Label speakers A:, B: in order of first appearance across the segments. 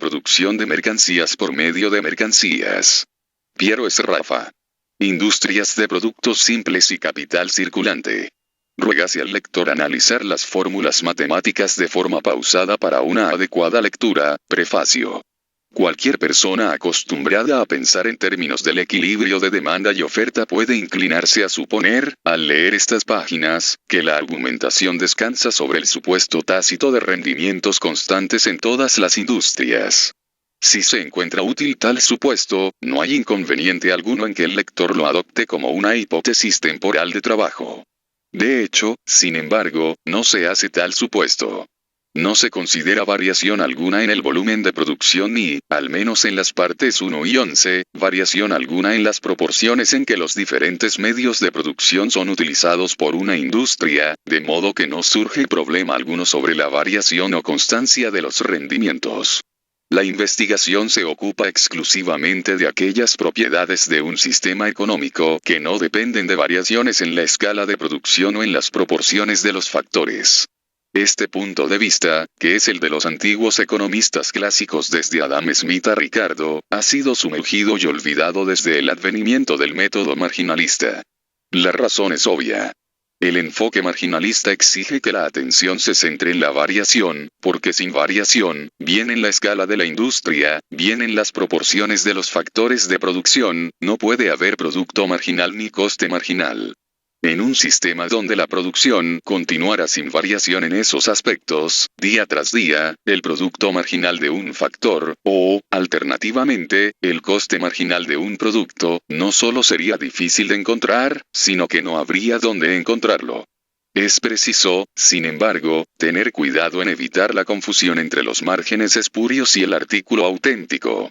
A: producción de mercancías por medio de mercancías. Piero S. Rafa. Industrias de productos simples y capital circulante. Ruégase al lector analizar las fórmulas matemáticas de forma pausada para una adecuada lectura. Prefacio. Cualquier persona acostumbrada a pensar en términos del equilibrio de demanda y oferta puede inclinarse a suponer, al leer estas páginas, que la argumentación descansa sobre el supuesto tácito de rendimientos constantes en todas las industrias. Si se encuentra útil tal supuesto, no hay inconveniente alguno en que el lector lo adopte como una hipótesis temporal de trabajo. De hecho, sin embargo, no se hace tal supuesto. No se considera variación alguna en el volumen de producción ni, al menos en las partes 1 y 11, variación alguna en las proporciones en que los diferentes medios de producción son utilizados por una industria, de modo que no surge problema alguno sobre la variación o constancia de los rendimientos. La investigación se ocupa exclusivamente de aquellas propiedades de un sistema económico que no dependen de variaciones en la escala de producción o en las proporciones de los factores. Este punto de vista, que es el de los antiguos economistas clásicos desde Adam Smith a Ricardo, ha sido sumergido y olvidado desde el advenimiento del método marginalista. La razón es obvia. El enfoque marginalista exige que la atención se centre en la variación, porque sin variación, bien en la escala de la industria, bien en las proporciones de los factores de producción, no puede haber producto marginal ni coste marginal. En un sistema donde la producción continuara sin variación en esos aspectos, día tras día, el producto marginal de un factor, o, alternativamente, el coste marginal de un producto, no solo sería difícil de encontrar, sino que no habría dónde encontrarlo. Es preciso, sin embargo, tener cuidado en evitar la confusión entre los márgenes espurios y el artículo auténtico.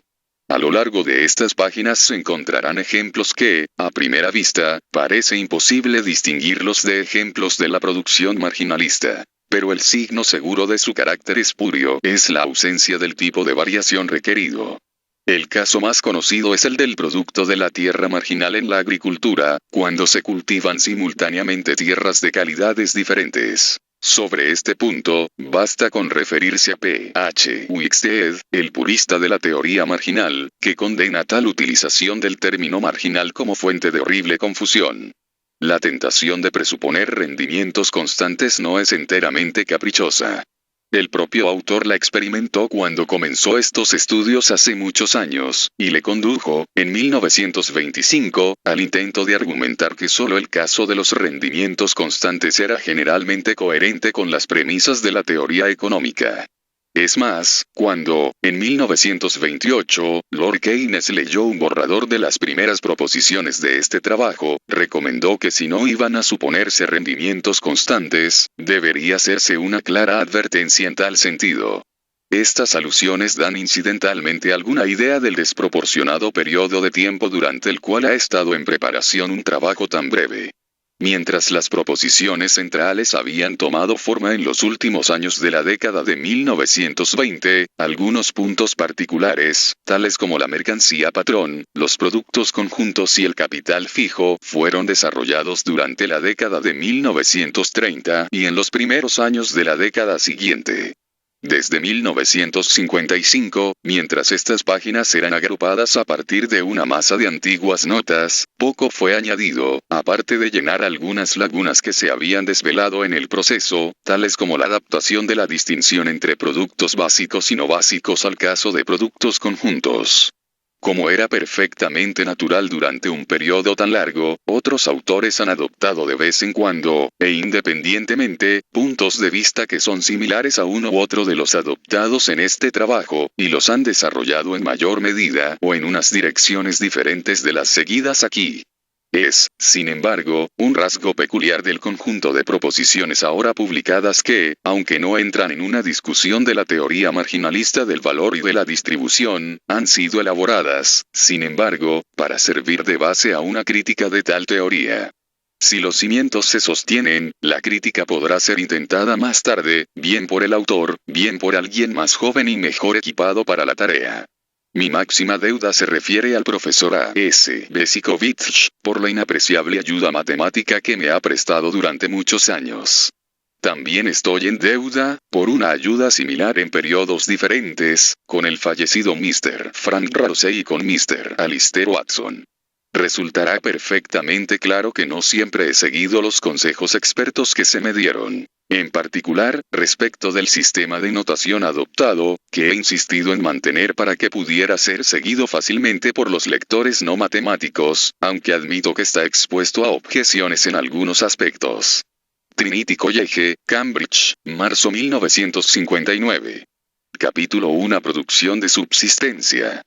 A: A lo largo de estas páginas se encontrarán ejemplos que, a primera vista, parece imposible distinguirlos de ejemplos de la producción marginalista. Pero el signo seguro de su carácter espurio es la ausencia del tipo de variación requerido. El caso más conocido es el del producto de la tierra marginal en la agricultura, cuando se cultivan simultáneamente tierras de calidades diferentes. Sobre este punto, basta con referirse a P. H. Wicksteed, el purista de la teoría marginal, que condena tal utilización del término marginal como fuente de horrible confusión. La tentación de presuponer rendimientos constantes no es enteramente caprichosa. El propio autor la experimentó cuando comenzó estos estudios hace muchos años, y le condujo, en 1925, al intento de argumentar que solo el caso de los rendimientos constantes era generalmente coherente con las premisas de la teoría económica. Es más, cuando, en 1928, Lord Keynes leyó un borrador de las primeras proposiciones de este trabajo, recomendó que si no iban a suponerse rendimientos constantes, debería hacerse una clara advertencia en tal sentido. Estas alusiones dan incidentalmente alguna idea del desproporcionado periodo de tiempo durante el cual ha estado en preparación un trabajo tan breve. Mientras las proposiciones centrales habían tomado forma en los últimos años de la década de 1920, algunos puntos particulares, tales como la mercancía patrón, los productos conjuntos y el capital fijo, fueron desarrollados durante la década de 1930 y en los primeros años de la década siguiente. Desde 1955, mientras estas páginas eran agrupadas a partir de una masa de antiguas notas, poco fue añadido, aparte de llenar algunas lagunas que se habían desvelado en el proceso, tales como la adaptación de la distinción entre productos básicos y no básicos al caso de productos conjuntos. Como era perfectamente natural durante un periodo tan largo, otros autores han adoptado de vez en cuando, e independientemente, puntos de vista que son similares a uno u otro de los adoptados en este trabajo, y los han desarrollado en mayor medida o en unas direcciones diferentes de las seguidas aquí. Es, sin embargo, un rasgo peculiar del conjunto de proposiciones ahora publicadas que, aunque no entran en una discusión de la teoría marginalista del valor y de la distribución, han sido elaboradas, sin embargo, para servir de base a una crítica de tal teoría. Si los cimientos se sostienen, la crítica podrá ser intentada más tarde, bien por el autor, bien por alguien más joven y mejor equipado para la tarea. Mi máxima deuda se refiere al profesor A. S. Besikovich, por la inapreciable ayuda matemática que me ha prestado durante muchos años. También estoy en deuda, por una ayuda similar en periodos diferentes, con el fallecido Mr. Frank Rousey y con Mr. Alistair Watson. Resultará perfectamente claro que no siempre he seguido los consejos expertos que se me dieron. En particular, respecto del sistema de notación adoptado, que he insistido en mantener para que pudiera ser seguido fácilmente por los lectores no matemáticos, aunque admito que está expuesto a objeciones en algunos aspectos. Trinity College, Cambridge, marzo 1959. Capítulo 1. Producción de subsistencia.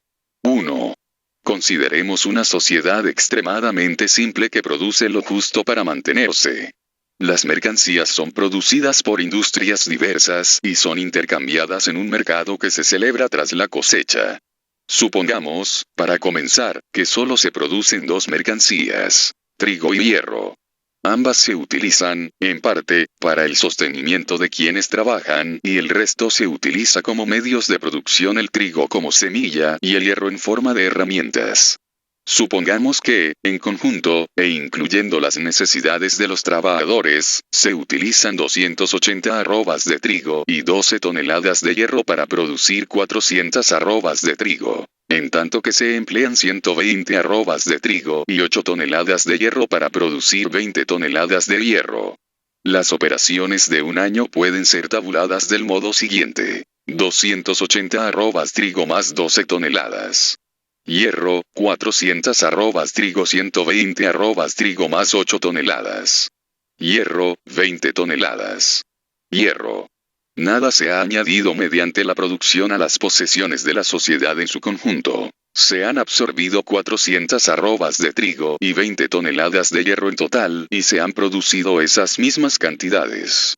A: 1. Consideremos una sociedad extremadamente simple que produce lo justo para mantenerse. Las mercancías son producidas por industrias diversas y son intercambiadas en un mercado que se celebra tras la cosecha. Supongamos, para comenzar, que solo se producen dos mercancías, trigo y hierro. Ambas se utilizan, en parte, para el sostenimiento de quienes trabajan, y el resto se utiliza como medios de producción, el trigo como semilla y el hierro en forma de herramientas. Supongamos que, en conjunto, e incluyendo las necesidades de los trabajadores, se utilizan 280 arrobas de trigo y 12 toneladas de hierro para producir 400 arrobas de trigo, en tanto que se emplean 120 arrobas de trigo y 8 toneladas de hierro para producir 20 toneladas de hierro. Las operaciones de un año pueden ser tabuladas del modo siguiente: 280 arrobas trigo más 12 toneladas. Hierro, 400 arrobas trigo 120 arrobas trigo más 8 toneladas. Hierro, 20 toneladas. Hierro. Nada se ha añadido mediante la producción a las posesiones de la sociedad en su conjunto. Se han absorbido 400 arrobas de trigo y 20 toneladas de hierro en total, y se han producido esas mismas cantidades.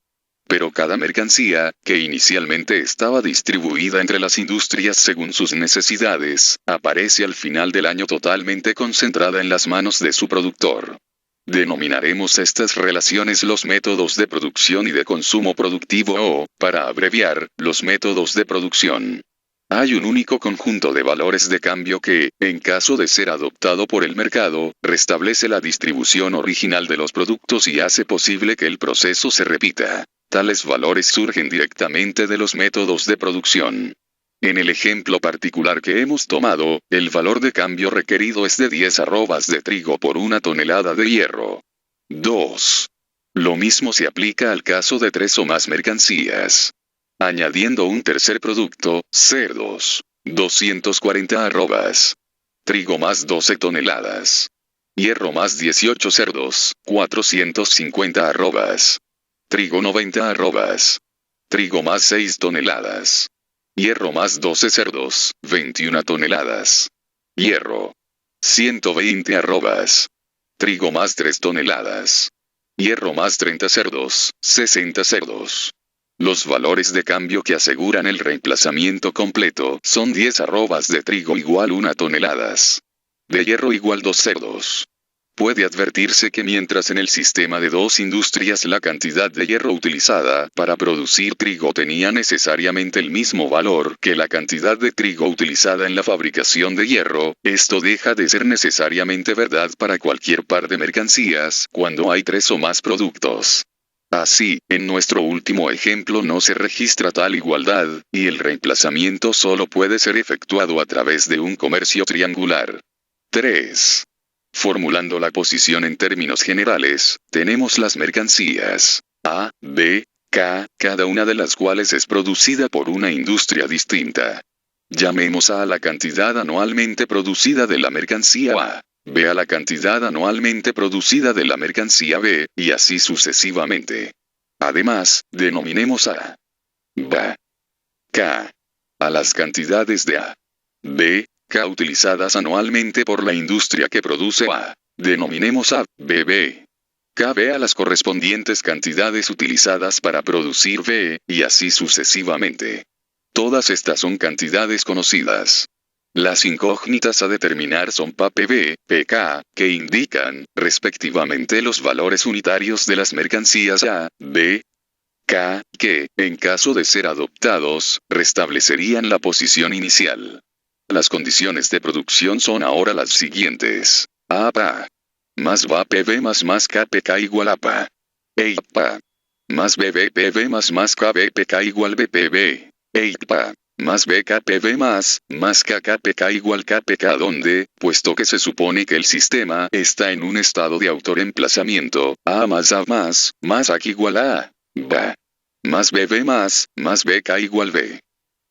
A: Pero cada mercancía, que inicialmente estaba distribuida entre las industrias según sus necesidades, aparece al final del año totalmente concentrada en las manos de su productor. Denominaremos estas relaciones los métodos de producción y de consumo productivo o, para abreviar, los métodos de producción. Hay un único conjunto de valores de cambio que, en caso de ser adoptado por el mercado, restablece la distribución original de los productos y hace posible que el proceso se repita. Tales valores surgen directamente de los métodos de producción. En el ejemplo particular que hemos tomado, el valor de cambio requerido es de 10 arrobas de trigo por una tonelada de hierro. 2. Lo mismo se aplica al caso de 3 o más mercancías. Añadiendo un tercer producto, cerdos, 240 arrobas. Trigo más 12 toneladas. Hierro más 18 cerdos, 450 arrobas. Trigo 90 arrobas. Trigo más 6 toneladas. Hierro más 12 cerdos, 21 toneladas. Hierro. 120 arrobas. Trigo más 3 toneladas. Hierro más 30 cerdos, 60 cerdos. Los valores de cambio que aseguran el reemplazamiento completo son 10 arrobas de trigo igual 1 toneladas. De hierro igual 2 cerdos. Puede advertirse que mientras en el sistema de dos industrias la cantidad de hierro utilizada para producir trigo tenía necesariamente el mismo valor que la cantidad de trigo utilizada en la fabricación de hierro, esto deja de ser necesariamente verdad para cualquier par de mercancías cuando hay 3 o más productos. Así, en nuestro último ejemplo no se registra tal igualdad, y el reemplazamiento solo puede ser efectuado a través de un comercio triangular. 3. Formulando la posición en términos generales, tenemos las mercancías A, B, K, cada una de las cuales es producida por una industria distinta. Llamemos A la cantidad anualmente producida de la mercancía A, B a la cantidad anualmente producida de la mercancía B, y así sucesivamente. Además, denominemos A, B, K, a las cantidades de A, B, K utilizadas anualmente por la industria que produce A. Denominemos A, B, B. K, B a las correspondientes cantidades utilizadas para producir B, y así sucesivamente. Todas estas son cantidades conocidas. Las incógnitas a determinar son PA, PB, PK, que indican, respectivamente, los valores unitarios de las mercancías A, B, K, que, en caso de ser adoptados, restablecerían la posición inicial. Las condiciones de producción son ahora las siguientes. A, PA. Más BA, PB más KPK igual a PA. E, PA. más BBPV más KBPK igual BPB. EIPA. Más BKPV más KKPK igual KPK donde, puesto que se supone que el sistema está en un estado de autoreemplazamiento, A más A igual A. BA. Más BB más BK igual B.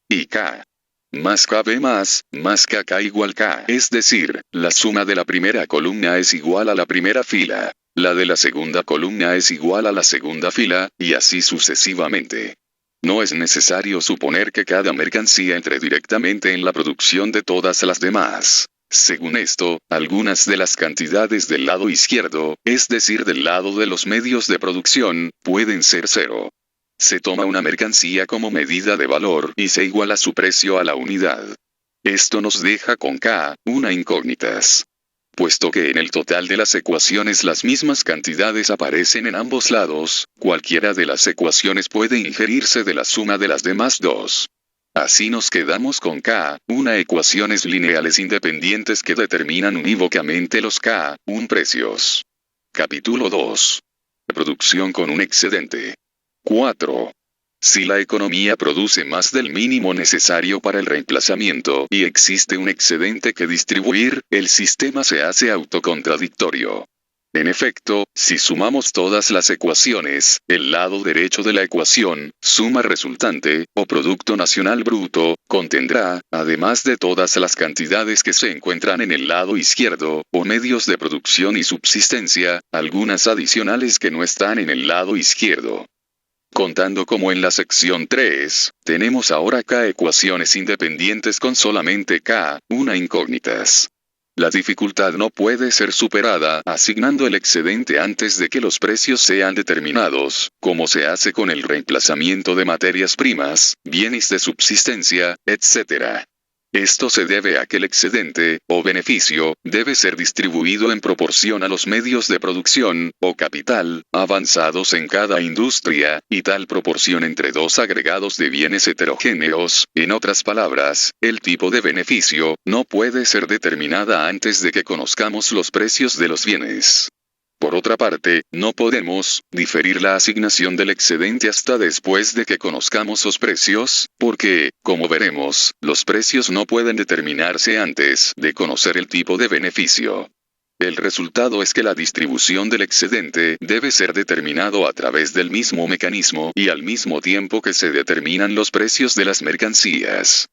A: Y K. Más KB más KK igual K. Es decir, la suma de la primera columna es igual a la primera fila. La de la segunda columna es igual a la segunda fila, y así sucesivamente. No es necesario suponer que cada mercancía entre directamente en la producción de todas las demás. Según esto, algunas de las cantidades del lado izquierdo, es decir del lado de los medios de producción, pueden ser cero. Se toma una mercancía como medida de valor y se iguala su precio a la unidad. Esto nos deja con K, una incógnitas. Puesto que en el total de las ecuaciones las mismas cantidades aparecen en ambos lados, cualquiera de las ecuaciones puede inferirse de la suma de las demás dos. Así nos quedamos con K, una ecuaciones lineales independientes que determinan unívocamente los K, precios. Capítulo 2. Producción con un excedente. 4. Si la economía produce más del mínimo necesario para el reemplazamiento y existe un excedente que distribuir, el sistema se hace autocontradictorio. En efecto, si sumamos todas las ecuaciones, el lado derecho de la ecuación, suma resultante, o Producto Nacional Bruto, contendrá, además de todas las cantidades que se encuentran en el lado izquierdo, o medios de producción y subsistencia, algunas adicionales que no están en el lado izquierdo. Contando como en la sección 3, tenemos ahora K ecuaciones independientes con solamente K, una incógnitas. La dificultad no puede ser superada asignando el excedente antes de que los precios sean determinados, como se hace con el reemplazamiento de materias primas, bienes de subsistencia, etc. Esto se debe a que el excedente, o beneficio, debe ser distribuido en proporción a los medios de producción, o capital, avanzados en cada industria, y tal proporción entre dos agregados de bienes heterogéneos, en otras palabras, el tipo de beneficio, no puede ser determinada antes de que conozcamos los precios de los bienes. Por otra parte, no podemos diferir la asignación del excedente hasta después de que conozcamos los precios, porque, como veremos, los precios no pueden determinarse antes de conocer el tipo de beneficio. El resultado es que la distribución del excedente debe ser determinado a través del mismo mecanismo y al mismo tiempo que se determinan los precios de las mercancías.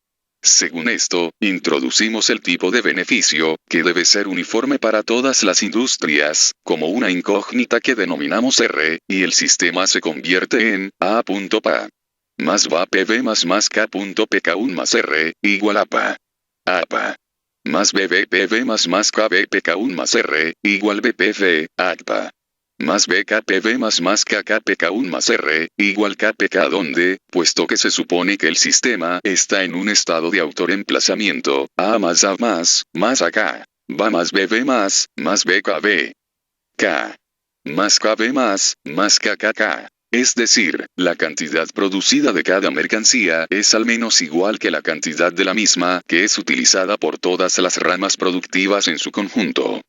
A: Según esto, introducimos el tipo de beneficio, que debe ser uniforme para todas las industrias, como una incógnita que denominamos R, y el sistema se convierte en A.PA. Más BAPV más K.PK1 más R, igual a PA. APA. Más BBPV más KBPK1 más R, igual BPV, APA. Más BKPV más KKPK1 más R, igual KPK donde, puesto que se supone que el sistema está en un estado de autoreemplazamiento, A más AK, va más BB más BKB. K. Más KB más KKK. Es decir, la cantidad producida de cada mercancía es al menos igual que la cantidad de la misma que es utilizada por todas las ramas productivas en su conjunto.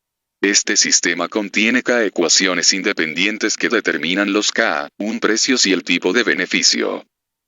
A: Este sistema contiene K ecuaciones independientes que determinan los K, precios y el tipo de beneficio.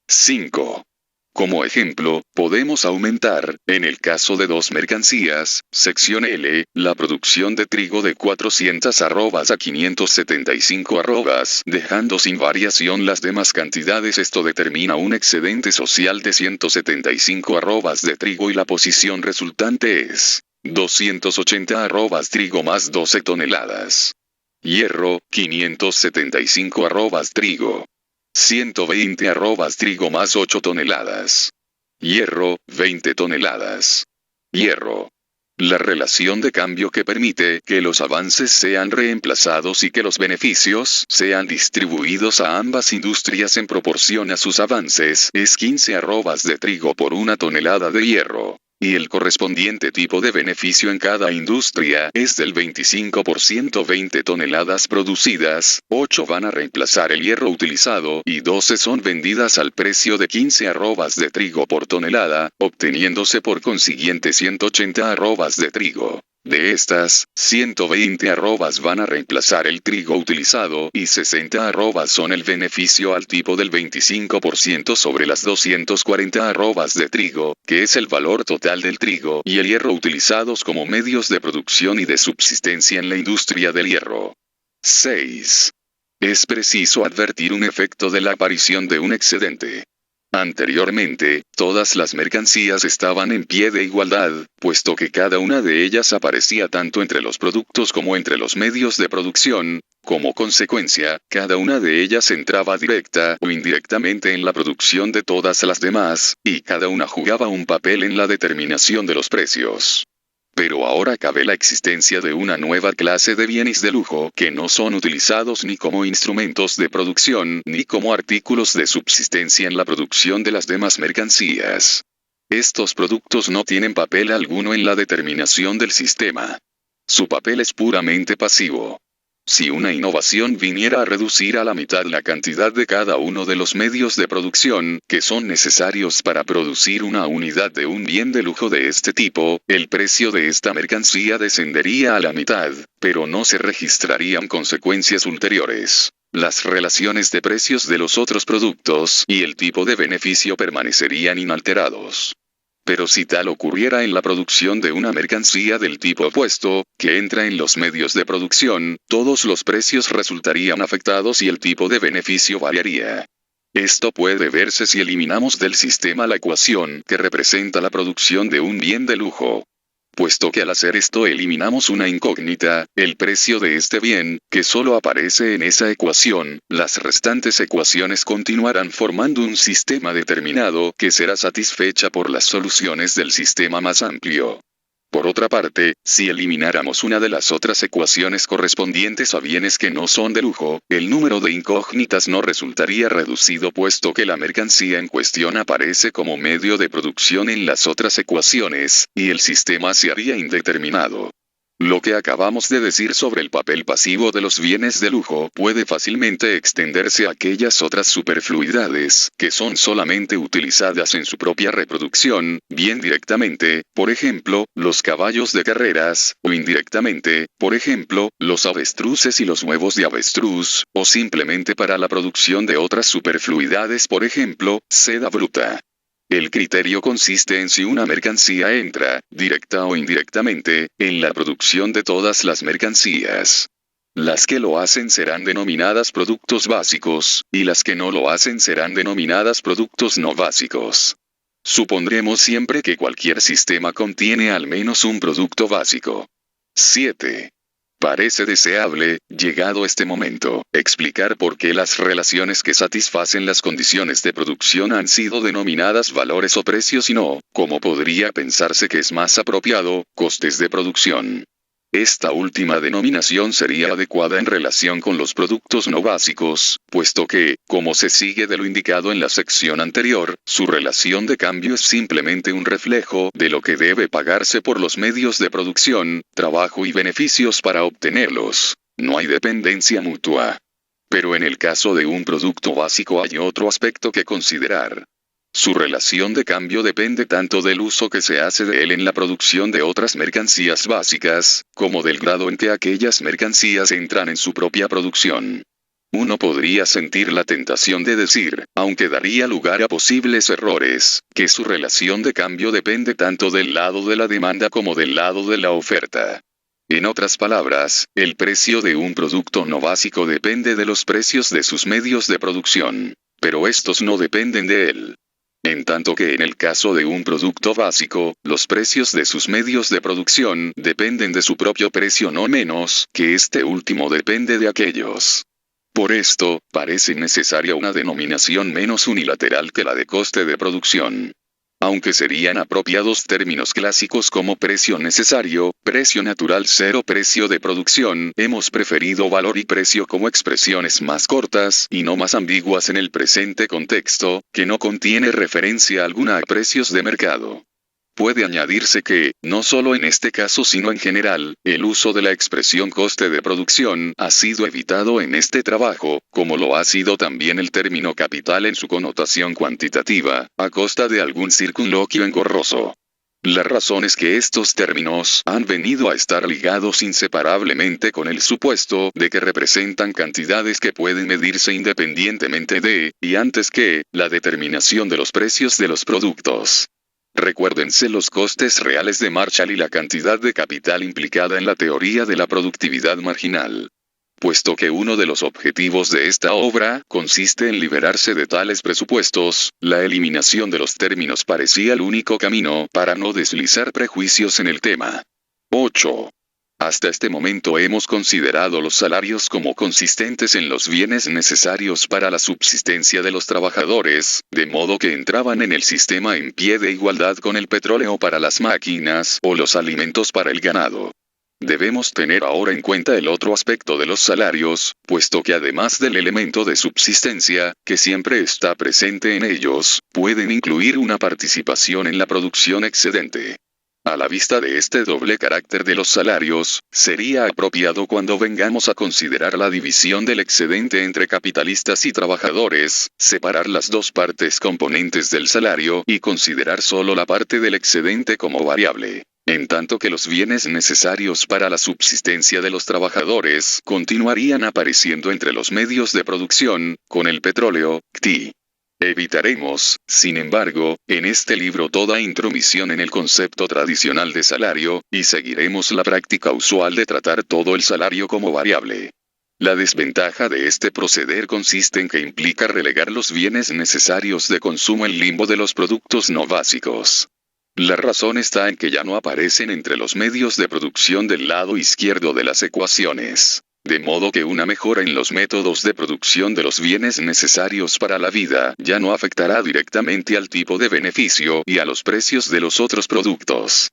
A: 5. Como ejemplo, podemos aumentar, en el caso de dos mercancías, sección L, la producción de trigo de 400 arrobas a 575 arrobas, dejando sin variación las demás cantidades. Esto determina un excedente social de 175 arrobas de trigo y la posición resultante es 280 arrobas trigo más 12 toneladas. Hierro, 575 arrobas trigo. 120 arrobas trigo más 8 toneladas. Hierro, 20 toneladas. Hierro. La relación de cambio que permite que los avances sean reemplazados y que los beneficios sean distribuidos a ambas industrias en proporción a sus avances es 15 arrobas de trigo por una tonelada de hierro. Y el correspondiente tipo de beneficio en cada industria es del 25%. 20 toneladas producidas, 8 van a reemplazar el hierro utilizado y 12 son vendidas al precio de 15 arrobas de trigo por tonelada, obteniéndose por consiguiente 180 arrobas de trigo. De estas, 120 arrobas van a reemplazar el trigo utilizado y 60 arrobas son el beneficio al tipo del 25% sobre las 240 arrobas de trigo, que es el valor total del trigo y el hierro utilizados como medios de producción y de subsistencia en la industria del hierro. 6. Es preciso advertir un efecto de la aparición de un excedente. Anteriormente, todas las mercancías estaban en pie de igualdad, puesto que cada una de ellas aparecía tanto entre los productos como entre los medios de producción. Como consecuencia, cada una de ellas entraba directa o indirectamente en la producción de todas las demás, y cada una jugaba un papel en la determinación de los precios. Pero ahora cabe la existencia de una nueva clase de bienes de lujo que no son utilizados ni como instrumentos de producción ni como artículos de subsistencia en la producción de las demás mercancías. Estos productos no tienen papel alguno en la determinación del sistema. Su papel es puramente pasivo. Si una innovación viniera a reducir a la mitad la cantidad de cada uno de los medios de producción que son necesarios para producir una unidad de un bien de lujo de este tipo, el precio de esta mercancía descendería a la mitad, pero no se registrarían consecuencias ulteriores. Las relaciones de precios de los otros productos y el tipo de beneficio permanecerían inalterados. Pero si tal ocurriera en la producción de una mercancía del tipo opuesto, que entra en los medios de producción, todos los precios resultarían afectados y el tipo de beneficio variaría. Esto puede verse si eliminamos del sistema la ecuación que representa la producción de un bien de lujo. Puesto que al hacer esto eliminamos una incógnita, el precio de este bien, que solo aparece en esa ecuación, las restantes ecuaciones continuarán formando un sistema determinado que será satisfecha por las soluciones del sistema más amplio. Por otra parte, si elimináramos una de las otras ecuaciones correspondientes a bienes que no son de lujo, el número de incógnitas no resultaría reducido puesto que la mercancía en cuestión aparece como medio de producción en las otras ecuaciones, y el sistema se haría indeterminado. Lo que acabamos de decir sobre el papel pasivo de los bienes de lujo puede fácilmente extenderse a aquellas otras superfluidades que son solamente utilizadas en su propia reproducción, bien directamente, por ejemplo, los caballos de carreras, o indirectamente, por ejemplo, los avestruces y los huevos de avestruz, o simplemente para la producción de otras superfluidades, por ejemplo, seda bruta. El criterio consiste en si una mercancía entra, directa o indirectamente, en la producción de todas las mercancías. Las que lo hacen serán denominadas productos básicos, y las que no lo hacen serán denominadas productos no básicos. Supondremos siempre que cualquier sistema contiene al menos un producto básico. 7. Parece deseable, llegado este momento, explicar por qué las relaciones que satisfacen las condiciones de producción han sido denominadas valores o precios y no, como podría pensarse que es más apropiado, costes de producción. Esta última denominación sería adecuada en relación con los productos no básicos, puesto que, como se sigue de lo indicado en la sección anterior, su relación de cambio es simplemente un reflejo de lo que debe pagarse por los medios de producción, trabajo y beneficios para obtenerlos. No hay dependencia mutua. Pero en el caso de un producto básico hay otro aspecto que considerar. Su relación de cambio depende tanto del uso que se hace de él en la producción de otras mercancías básicas, como del grado en que aquellas mercancías entran en su propia producción. Uno podría sentir la tentación de decir, aunque daría lugar a posibles errores, que su relación de cambio depende tanto del lado de la demanda como del lado de la oferta. En otras palabras, el precio de un producto no básico depende de los precios de sus medios de producción, pero estos no dependen de él. En tanto que en el caso de un producto básico, los precios de sus medios de producción dependen de su propio precio no menos que este último depende de aquellos. Por esto, parece necesaria una denominación menos unilateral que la de coste de producción. Aunque serían apropiados términos clásicos como precio necesario, precio natural cero precio de producción, hemos preferido valor y precio como expresiones más cortas y no más ambiguas en el presente contexto, que no contiene referencia alguna a precios de mercado. Puede añadirse que, no solo en este caso sino en general, el uso de la expresión coste de producción ha sido evitado en este trabajo, como lo ha sido también el término capital en su connotación cuantitativa, a costa de algún circunloquio engorroso. La razón es que estos términos han venido a estar ligados inseparablemente con el supuesto de que representan cantidades que pueden medirse independientemente de, y antes que, la determinación de los precios de los productos. Recuérdense los costes reales de Marshall y la cantidad de capital implicada en la teoría de la productividad marginal. Puesto que uno de los objetivos de esta obra consiste en liberarse de tales presupuestos, la eliminación de los términos parecía el único camino para no deslizar prejuicios en el tema. 8. Hasta este momento hemos considerado los salarios como consistentes en los bienes necesarios para la subsistencia de los trabajadores, de modo que entraban en el sistema en pie de igualdad con el petróleo para las máquinas o los alimentos para el ganado. Debemos tener ahora en cuenta el otro aspecto de los salarios, puesto que además del elemento de subsistencia, que siempre está presente en ellos, pueden incluir una participación en la producción excedente. A la vista de este doble carácter de los salarios, sería apropiado cuando vengamos a considerar la división del excedente entre capitalistas y trabajadores, separar las dos partes componentes del salario y considerar solo la parte del excedente como variable. En tanto que los bienes necesarios para la subsistencia de los trabajadores continuarían apareciendo entre los medios de producción, con el petróleo, CTI. Evitaremos, sin embargo, en este libro toda intromisión en el concepto tradicional de salario, y seguiremos la práctica usual de tratar todo el salario como variable. La desventaja de este proceder consiste en que implica relegar los bienes necesarios de consumo al limbo de los productos no básicos. La razón está en que ya no aparecen entre los medios de producción del lado izquierdo de las ecuaciones. De modo que una mejora en los métodos de producción de los bienes necesarios para la vida ya no afectará directamente al tipo de beneficio y a los precios de los otros productos.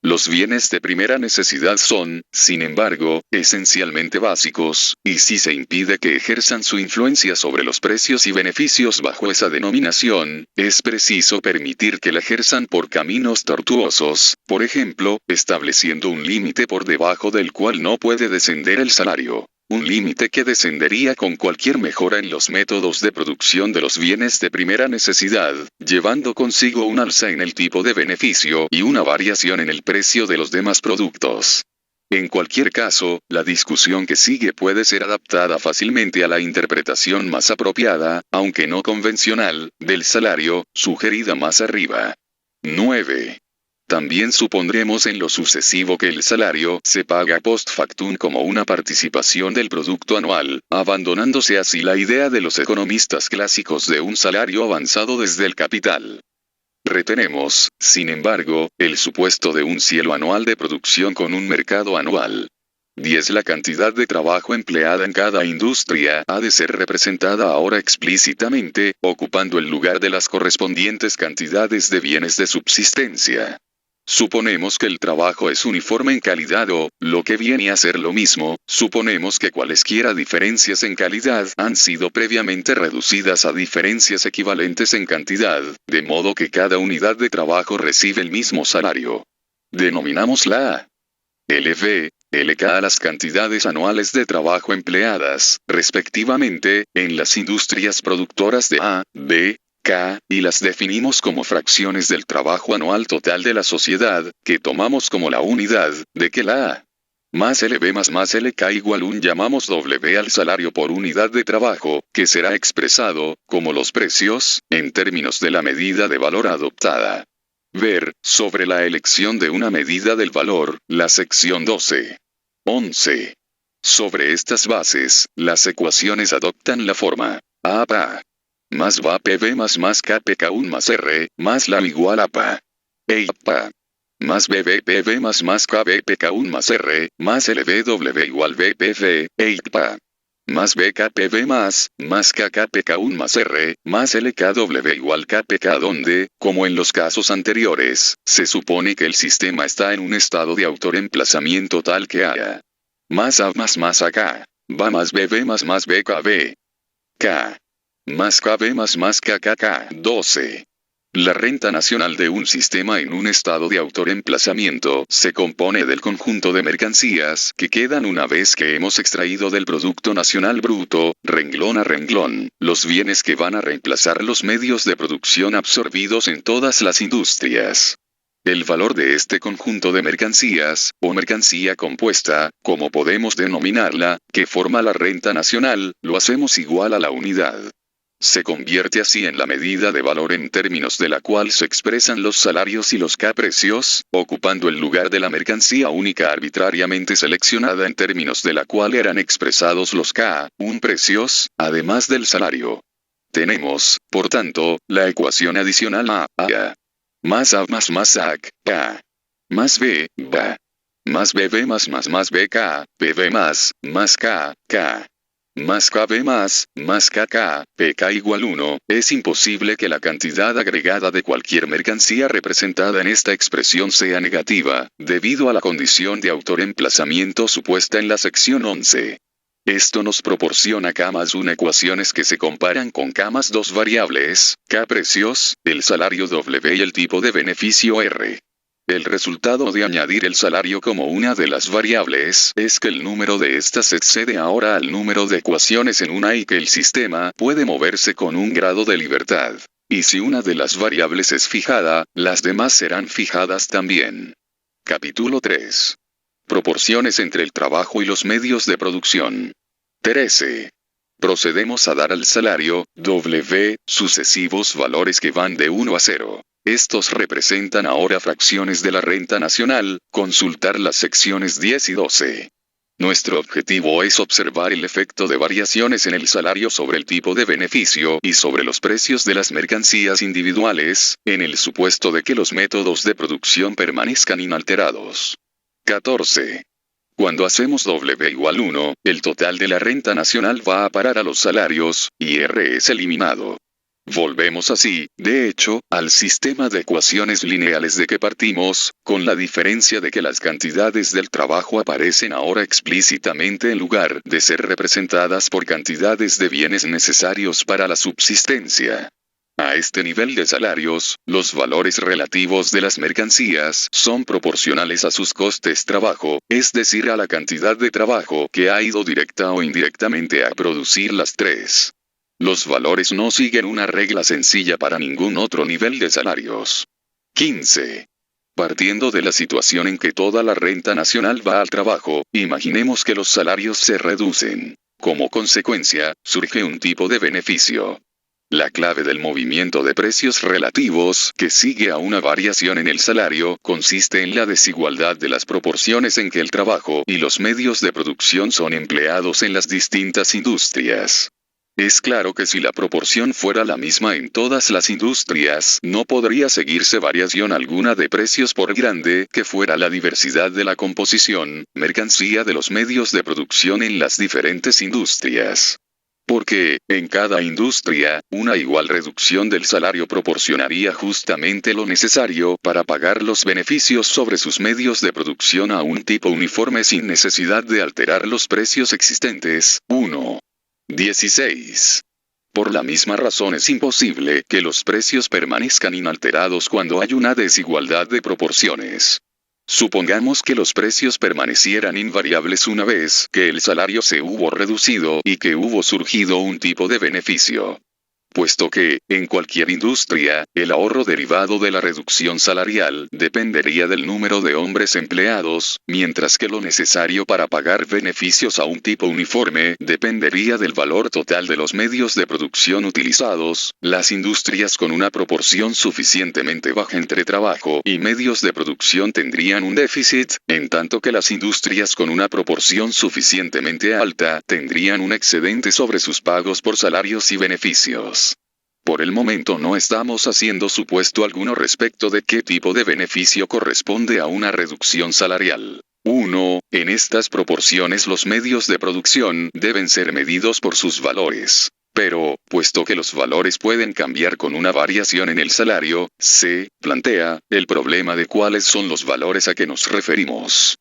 A: Los bienes de primera necesidad son, sin embargo, esencialmente básicos, y si se impide que ejerzan su influencia sobre los precios y beneficios bajo esa denominación, es preciso permitir que la ejerzan por caminos tortuosos, por ejemplo, estableciendo un límite por debajo del cual no puede descender el salario. Un límite que descendería con cualquier mejora en los métodos de producción de los bienes de primera necesidad, llevando consigo un alza en el tipo de beneficio y una variación en el precio de los demás productos. En cualquier caso, la discusión que sigue puede ser adaptada fácilmente a la interpretación más apropiada, aunque no convencional, del salario, sugerida más arriba. 9. También supondremos en lo sucesivo que el salario se paga post factum como una participación del producto anual, abandonándose así la idea de los economistas clásicos de un salario avanzado desde el capital. Retenemos, sin embargo, el supuesto de un cielo anual de producción con un mercado anual. 10. La cantidad de trabajo empleada en cada industria ha de ser representada ahora explícitamente, ocupando el lugar de las correspondientes cantidades de bienes de subsistencia. Suponemos que el trabajo es uniforme en calidad o, lo que viene a ser lo mismo, suponemos que cualesquiera diferencias en calidad han sido previamente reducidas a diferencias equivalentes en cantidad, de modo que cada unidad de trabajo recibe el mismo salario. Denominamos la LV, LK a las cantidades anuales de trabajo empleadas, respectivamente, en las industrias productoras de A, B, K, y las definimos como fracciones del trabajo anual total de la sociedad, que tomamos como la unidad, de que la A más LB más LK igual un llamamos W al salario por unidad de trabajo, que será expresado, como los precios, en términos de la medida de valor adoptada. Ver, sobre la elección de una medida del valor, la sección 12. 11. Sobre estas bases, las ecuaciones adoptan la forma A PA más va PV más KPK1 más R, más la igual a PA. EIPA. Más BBPV más KBPK1 más R, más LBW igual BPV, EIPA. Más BKPV más KKPK1 más R, más LKW igual KPK donde, como en los casos anteriores, se supone que el sistema está en un estado de autorreemplazamiento tal que A más A más AK, va más BB más BKB. K. Más KB más KKK. 12. La renta nacional de un sistema en un estado de autorreemplazamiento se compone del conjunto de mercancías que quedan una vez que hemos extraído del Producto Nacional Bruto, renglón a renglón, los bienes que van a reemplazar los medios de producción absorbidos en todas las industrias. El valor de este conjunto de mercancías, o mercancía compuesta, como podemos denominarla, que forma la renta nacional, lo hacemos igual a la unidad. Se convierte así en la medida de valor en términos de la cual se expresan los salarios y los K-precios, ocupando el lugar de la mercancía única arbitrariamente seleccionada en términos de la cual eran expresados los K-precios, además del salario. Tenemos, por tanto, la ecuación adicional A más A más AC, K. Más B, BA. Más BB más BK, BB más K, K. Más KB más KK, PK igual 1, es imposible que la cantidad agregada de cualquier mercancía representada en esta expresión sea negativa, debido a la condición de autoreemplazamiento supuesta en la sección 11. Esto nos proporciona K más 1 ecuaciones que se comparan con K más 2 variables, K precios, el salario W y el tipo de beneficio R. El resultado de añadir el salario como una de las variables es que el número de estas excede ahora al número de ecuaciones en una y que el sistema puede moverse con un grado de libertad. Y si una de las variables es fijada, las demás serán fijadas también. Capítulo 3. Proporciones entre el trabajo y los medios de producción. 13. Procedemos a dar al salario, W, sucesivos valores que van de 1 a 0. Estos representan ahora fracciones de la renta nacional, consultar las secciones 10 y 12. Nuestro objetivo es observar el efecto de variaciones en el salario sobre el tipo de beneficio y sobre los precios de las mercancías individuales, en el supuesto de que los métodos de producción permanezcan inalterados. 14. Cuando hacemos W igual 1, el total de la renta nacional va a parar a los salarios, y R es eliminado. Volvemos así, de hecho, al sistema de ecuaciones lineales de que partimos, con la diferencia de que las cantidades del trabajo aparecen ahora explícitamente en lugar de ser representadas por cantidades de bienes necesarios para la subsistencia. A este nivel de salarios, los valores relativos de las mercancías son proporcionales a sus costes trabajo, es decir, a la cantidad de trabajo que ha ido directa o indirectamente a producir las tres. Los valores no siguen una regla sencilla para ningún otro nivel de salarios. 15. Partiendo de la situación en que toda la renta nacional va al trabajo, imaginemos que los salarios se reducen. Como consecuencia, surge un tipo de beneficio. La clave del movimiento de precios relativos, que sigue a una variación en el salario, consiste en la desigualdad de las proporciones en que el trabajo y los medios de producción son empleados en las distintas industrias. Es claro que si la proporción fuera la misma en todas las industrias, no podría seguirse variación alguna de precios por grande que fuera la diversidad de la composición, mercancía de los medios de producción en las diferentes industrias. Porque, en cada industria, una igual reducción del salario proporcionaría justamente lo necesario para pagar los beneficios sobre sus medios de producción a un tipo uniforme sin necesidad de alterar los precios existentes. 1. 16. Por la misma razón es imposible que los precios permanezcan inalterados cuando hay una desigualdad de proporciones. Supongamos que los precios permanecieran invariables una vez que el salario se hubo reducido y que hubo surgido un tipo de beneficio. Puesto que, en cualquier industria, el ahorro derivado de la reducción salarial dependería del número de hombres empleados, mientras que lo necesario para pagar beneficios a un tipo uniforme dependería del valor total de los medios de producción utilizados. Las industrias con una proporción suficientemente baja entre trabajo y medios de producción tendrían un déficit, en tanto que las industrias con una proporción suficientemente alta tendrían un excedente sobre sus pagos por salarios y beneficios. Por el momento no estamos haciendo supuesto alguno respecto de qué tipo de beneficio corresponde a una reducción salarial. 1. En estas proporciones los medios de producción deben ser medidos por sus valores. Pero, puesto que los valores pueden cambiar con una variación en el salario, se plantea el problema de cuáles son los valores a que nos referimos.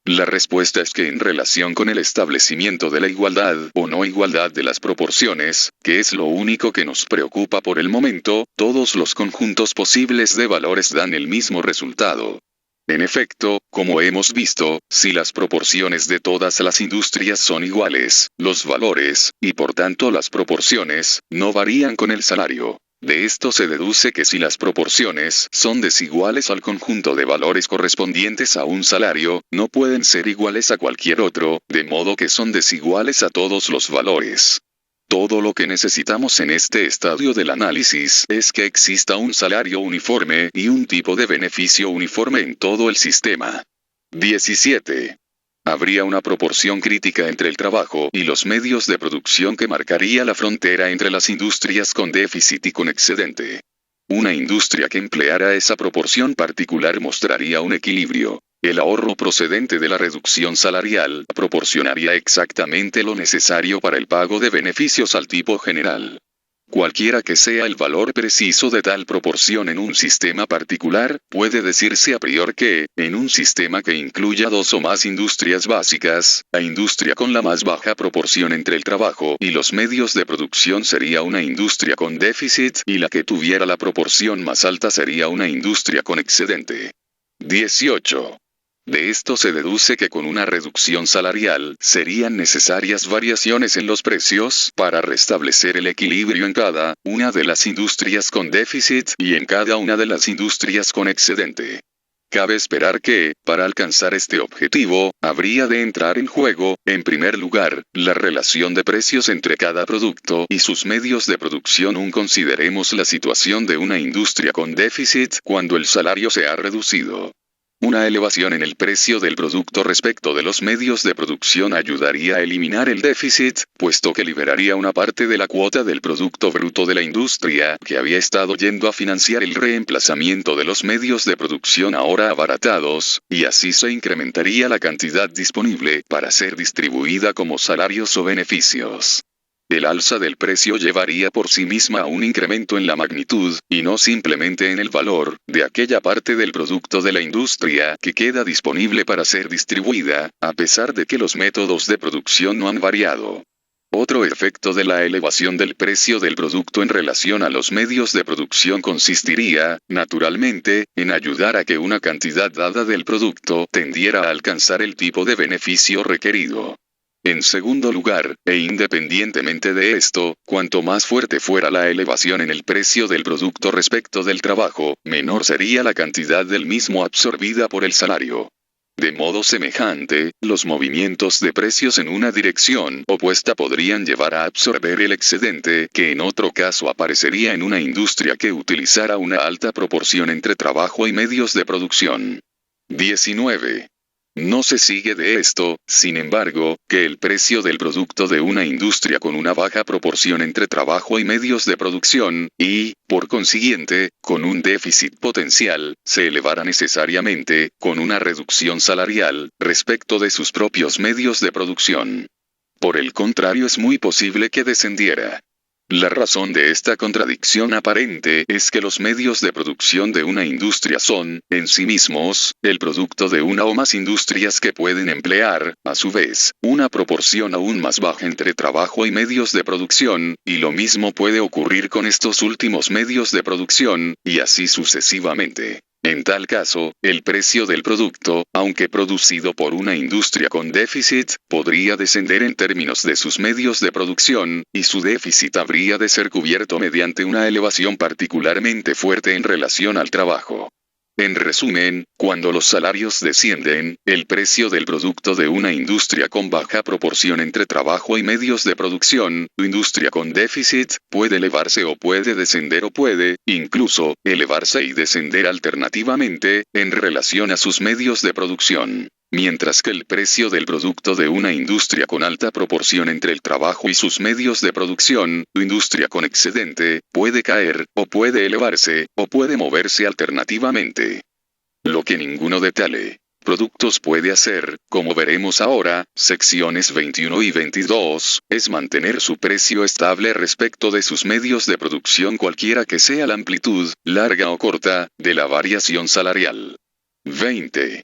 A: La respuesta es que en relación con el establecimiento de la igualdad o no igualdad de las proporciones, que es lo único que nos preocupa por el momento, todos los conjuntos posibles de valores dan el mismo resultado. En efecto, como hemos visto, si las proporciones de todas las industrias son iguales, los valores, y por tanto las proporciones, no varían con el salario. De esto se deduce que si las proporciones son desiguales al conjunto de valores correspondientes a un salario, no pueden ser iguales a cualquier otro, de modo que son desiguales a todos los valores. Todo lo que necesitamos en este estadio del análisis es que exista un salario uniforme y un tipo de beneficio uniforme en todo el sistema. 17. Habría una proporción crítica entre el trabajo y los medios de producción que marcaría la frontera entre las industrias con déficit y con excedente. Una industria que empleara esa proporción particular mostraría un equilibrio. El ahorro procedente de la reducción salarial proporcionaría exactamente lo necesario para el pago de beneficios al tipo general. Cualquiera que sea el valor preciso de tal proporción en un sistema particular, puede decirse a priori que, en un sistema que incluya dos o más industrias básicas, la industria con la más baja proporción entre el trabajo y los medios de producción sería una industria con déficit y la que tuviera la proporción más alta sería una industria con excedente. 18. De esto se deduce que con una reducción salarial, serían necesarias variaciones en los precios para restablecer el equilibrio en cada una de las industrias con déficit y en cada una de las industrias con excedente. Cabe esperar que, para alcanzar este objetivo, habría de entrar en juego, en primer lugar, la relación de precios entre cada producto y sus medios de producción. Consideremos la situación de una industria con déficit cuando el salario se ha reducido. Una elevación en el precio del producto respecto de los medios de producción ayudaría a eliminar el déficit, puesto que liberaría una parte de la cuota del producto bruto de la industria, que había estado yendo a financiar el reemplazamiento de los medios de producción ahora abaratados, y así se incrementaría la cantidad disponible para ser distribuida como salarios o beneficios. El alza del precio llevaría por sí misma a un incremento en la magnitud, y no simplemente en el valor, de aquella parte del producto de la industria que queda disponible para ser distribuida, a pesar de que los métodos de producción no han variado. Otro efecto de la elevación del precio del producto en relación a los medios de producción consistiría, naturalmente, en ayudar a que una cantidad dada del producto tendiera a alcanzar el tipo de beneficio requerido. En segundo lugar, e independientemente de esto, cuanto más fuerte fuera la elevación en el precio del producto respecto del trabajo, menor sería la cantidad del mismo absorbida por el salario. De modo semejante, los movimientos de precios en una dirección opuesta podrían llevar a absorber el excedente, que en otro caso aparecería en una industria que utilizara una alta proporción entre trabajo y medios de producción. 19. No se sigue de esto, sin embargo, que el precio del producto de una industria con una baja proporción entre trabajo y medios de producción, y, por consiguiente, con un déficit potencial, se elevara necesariamente, con una reducción salarial, respecto de sus propios medios de producción. Por el contrario, es muy posible que descendiera. La razón de esta contradicción aparente es que los medios de producción de una industria son, en sí mismos, el producto de una o más industrias que pueden emplear, a su vez, una proporción aún más baja entre trabajo y medios de producción, y lo mismo puede ocurrir con estos últimos medios de producción, y así sucesivamente. En tal caso, el precio del producto, aunque producido por una industria con déficit, podría descender en términos de sus medios de producción, y su déficit habría de ser cubierto mediante una elevación particularmente fuerte en relación al trabajo. En resumen, cuando los salarios descienden, el precio del producto de una industria con baja proporción entre trabajo y medios de producción, industria con déficit, puede elevarse o puede descender o puede, incluso, elevarse y descender alternativamente, en relación a sus medios de producción. Mientras que el precio del producto de una industria con alta proporción entre el trabajo y sus medios de producción, industria con excedente, puede caer, o puede elevarse, o puede moverse alternativamente. Lo que ninguno de tales productos puede hacer, como veremos ahora, secciones 21 y 22, es mantener su precio estable respecto de sus medios de producción cualquiera que sea la amplitud, larga o corta, de la variación salarial. 20.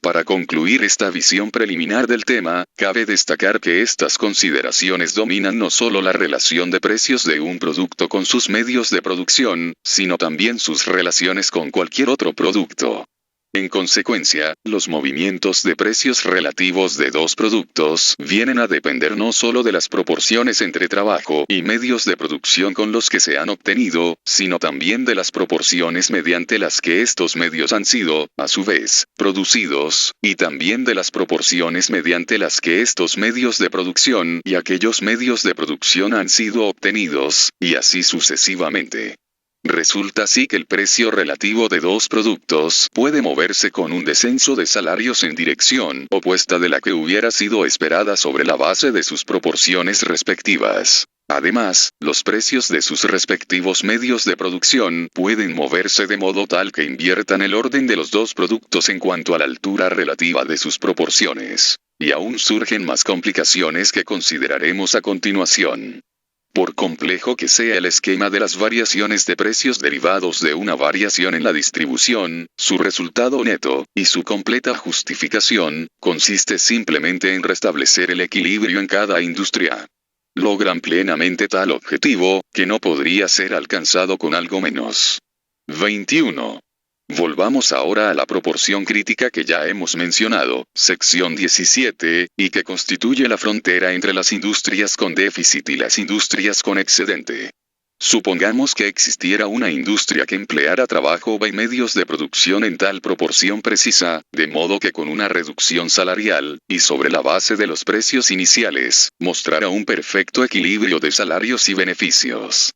A: Para concluir esta visión preliminar del tema, cabe destacar que estas consideraciones dominan no solo la relación de precios de un producto con sus medios de producción, sino también sus relaciones con cualquier otro producto. En consecuencia, los movimientos de precios relativos de dos productos vienen a depender no solo de las proporciones entre trabajo y medios de producción con los que se han obtenido, sino también de las proporciones mediante las que estos medios han sido, a su vez, producidos, y también de las proporciones mediante las que estos medios de producción y aquellos medios de producción han sido obtenidos, y así sucesivamente. Resulta así que el precio relativo de dos productos puede moverse con un descenso de salarios en dirección opuesta de la que hubiera sido esperada sobre la base de sus proporciones respectivas. Además, los precios de sus respectivos medios de producción pueden moverse de modo tal que inviertan el orden de los dos productos en cuanto a la altura relativa de sus proporciones. Y aún surgen más complicaciones que consideraremos a continuación. Por complejo que sea el esquema de las variaciones de precios derivados de una variación en la distribución, su resultado neto, y su completa justificación, consiste simplemente en restablecer el equilibrio en cada industria. Logran plenamente tal objetivo, que no podría ser alcanzado con algo menos. 21. Volvamos ahora a la proporción crítica que ya hemos mencionado, sección 17, y que constituye la frontera entre las industrias con déficit y las industrias con excedente. Supongamos que existiera una industria que empleara trabajo y medios de producción en tal proporción precisa, de modo que con una reducción salarial, y sobre la base de los precios iniciales, mostrara un perfecto equilibrio de salarios y beneficios.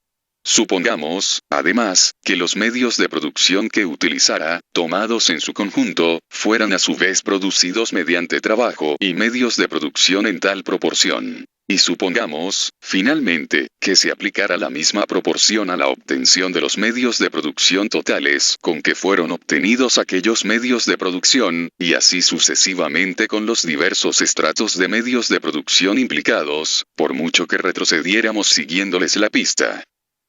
A: Supongamos, además, que los medios de producción que utilizara, tomados en su conjunto, fueran a su vez producidos mediante trabajo y medios de producción en tal proporción. Y supongamos, finalmente, que se aplicara la misma proporción a la obtención de los medios de producción totales con que fueron obtenidos aquellos medios de producción, y así sucesivamente con los diversos estratos de medios de producción implicados, por mucho que retrocediéramos siguiéndoles la pista.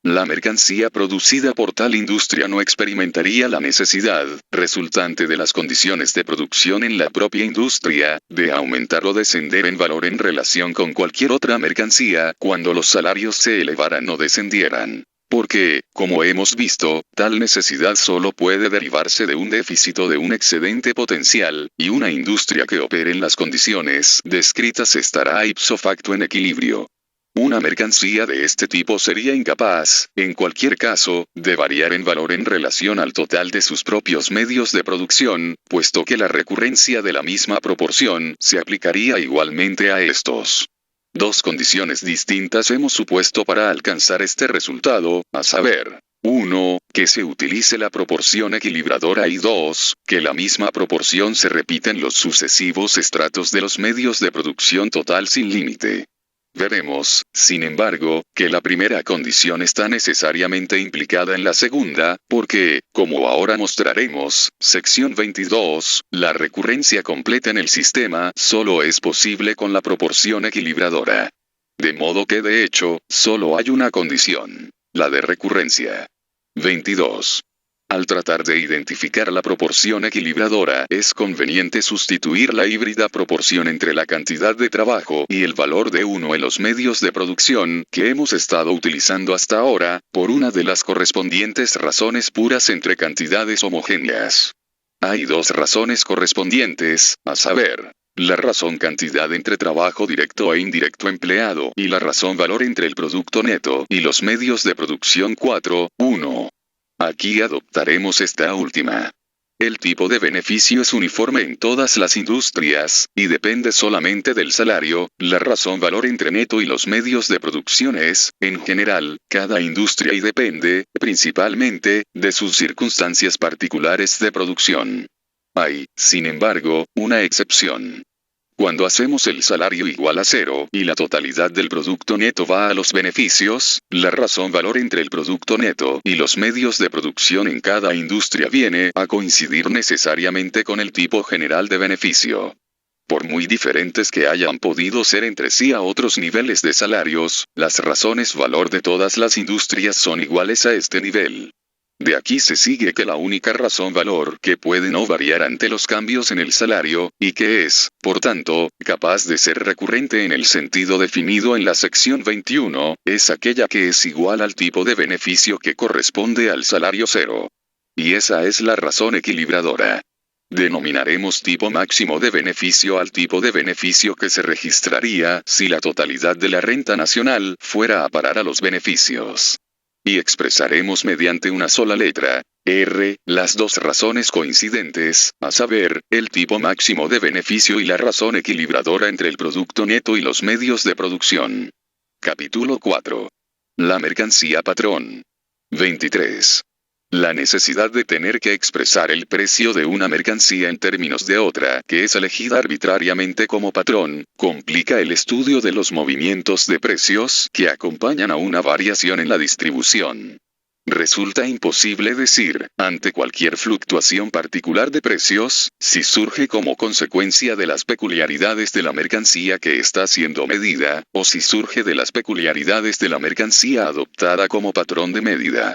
A: La mercancía producida por tal industria no experimentaría la necesidad, resultante de las condiciones de producción en la propia industria, de aumentar o descender en valor en relación con cualquier otra mercancía, cuando los salarios se elevaran o descendieran. Porque, como hemos visto, tal necesidad solo puede derivarse de un déficit o de un excedente potencial, y una industria que opere en las condiciones descritas estará ipso facto en equilibrio. Una mercancía de este tipo sería incapaz, en cualquier caso, de variar en valor en relación al total de sus propios medios de producción, puesto que la recurrencia de la misma proporción se aplicaría igualmente a estos. Dos condiciones distintas hemos supuesto para alcanzar este resultado, a saber, 1. Que se utilice la proporción equilibradora y 2. Que la misma proporción se repita en los sucesivos estratos de los medios de producción total sin límite. Veremos, sin embargo, que la primera condición está necesariamente implicada en la segunda, porque, como ahora mostraremos, sección 22, la recurrencia completa en el sistema solo es posible con la proporción equilibradora. De modo que de hecho, solo hay una condición, la de recurrencia. 22. Al tratar de identificar la proporción equilibradora, es conveniente sustituir la híbrida proporción entre la cantidad de trabajo y el valor de uno en los medios de producción que hemos estado utilizando hasta ahora, por una de las correspondientes razones puras entre cantidades homogéneas. Hay dos razones correspondientes, a saber, la razón cantidad entre trabajo directo e indirecto empleado y la razón valor entre el producto neto y los medios de producción 4.1. Aquí adoptaremos esta última. El tipo de beneficio es uniforme en todas las industrias, y depende solamente del salario. La razón valor entre neto y los medios de producción es, en general, cada industria y depende, principalmente, de sus circunstancias particulares de producción. Hay, sin embargo, una excepción. Cuando hacemos el salario igual a cero y la totalidad del producto neto va a los beneficios, la razón valor entre el producto neto y los medios de producción en cada industria viene a coincidir necesariamente con el tipo general de beneficio. Por muy diferentes que hayan podido ser entre sí a otros niveles de salarios, las razones valor de todas las industrias son iguales a este nivel. De aquí se sigue que la única razón valor que puede no variar ante los cambios en el salario, y que es, por tanto, capaz de ser recurrente en el sentido definido en la sección 21, es aquella que es igual al tipo de beneficio que corresponde al salario cero. Y esa es la razón equilibradora. Denominaremos tipo máximo de beneficio al tipo de beneficio que se registraría si la totalidad de la renta nacional fuera a parar a los beneficios. Y expresaremos mediante una sola letra, R, las dos razones coincidentes, a saber, el tipo máximo de beneficio y la razón equilibradora entre el producto neto y los medios de producción. Capítulo 4. La mercancía patrón. 23. La necesidad de tener que expresar el precio de una mercancía en términos de otra, que es elegida arbitrariamente como patrón, complica el estudio de los movimientos de precios que acompañan a una variación en la distribución. Resulta imposible decir, ante cualquier fluctuación particular de precios, si surge como consecuencia de las peculiaridades de la mercancía que está siendo medida, o si surge de las peculiaridades de la mercancía adoptada como patrón de medida.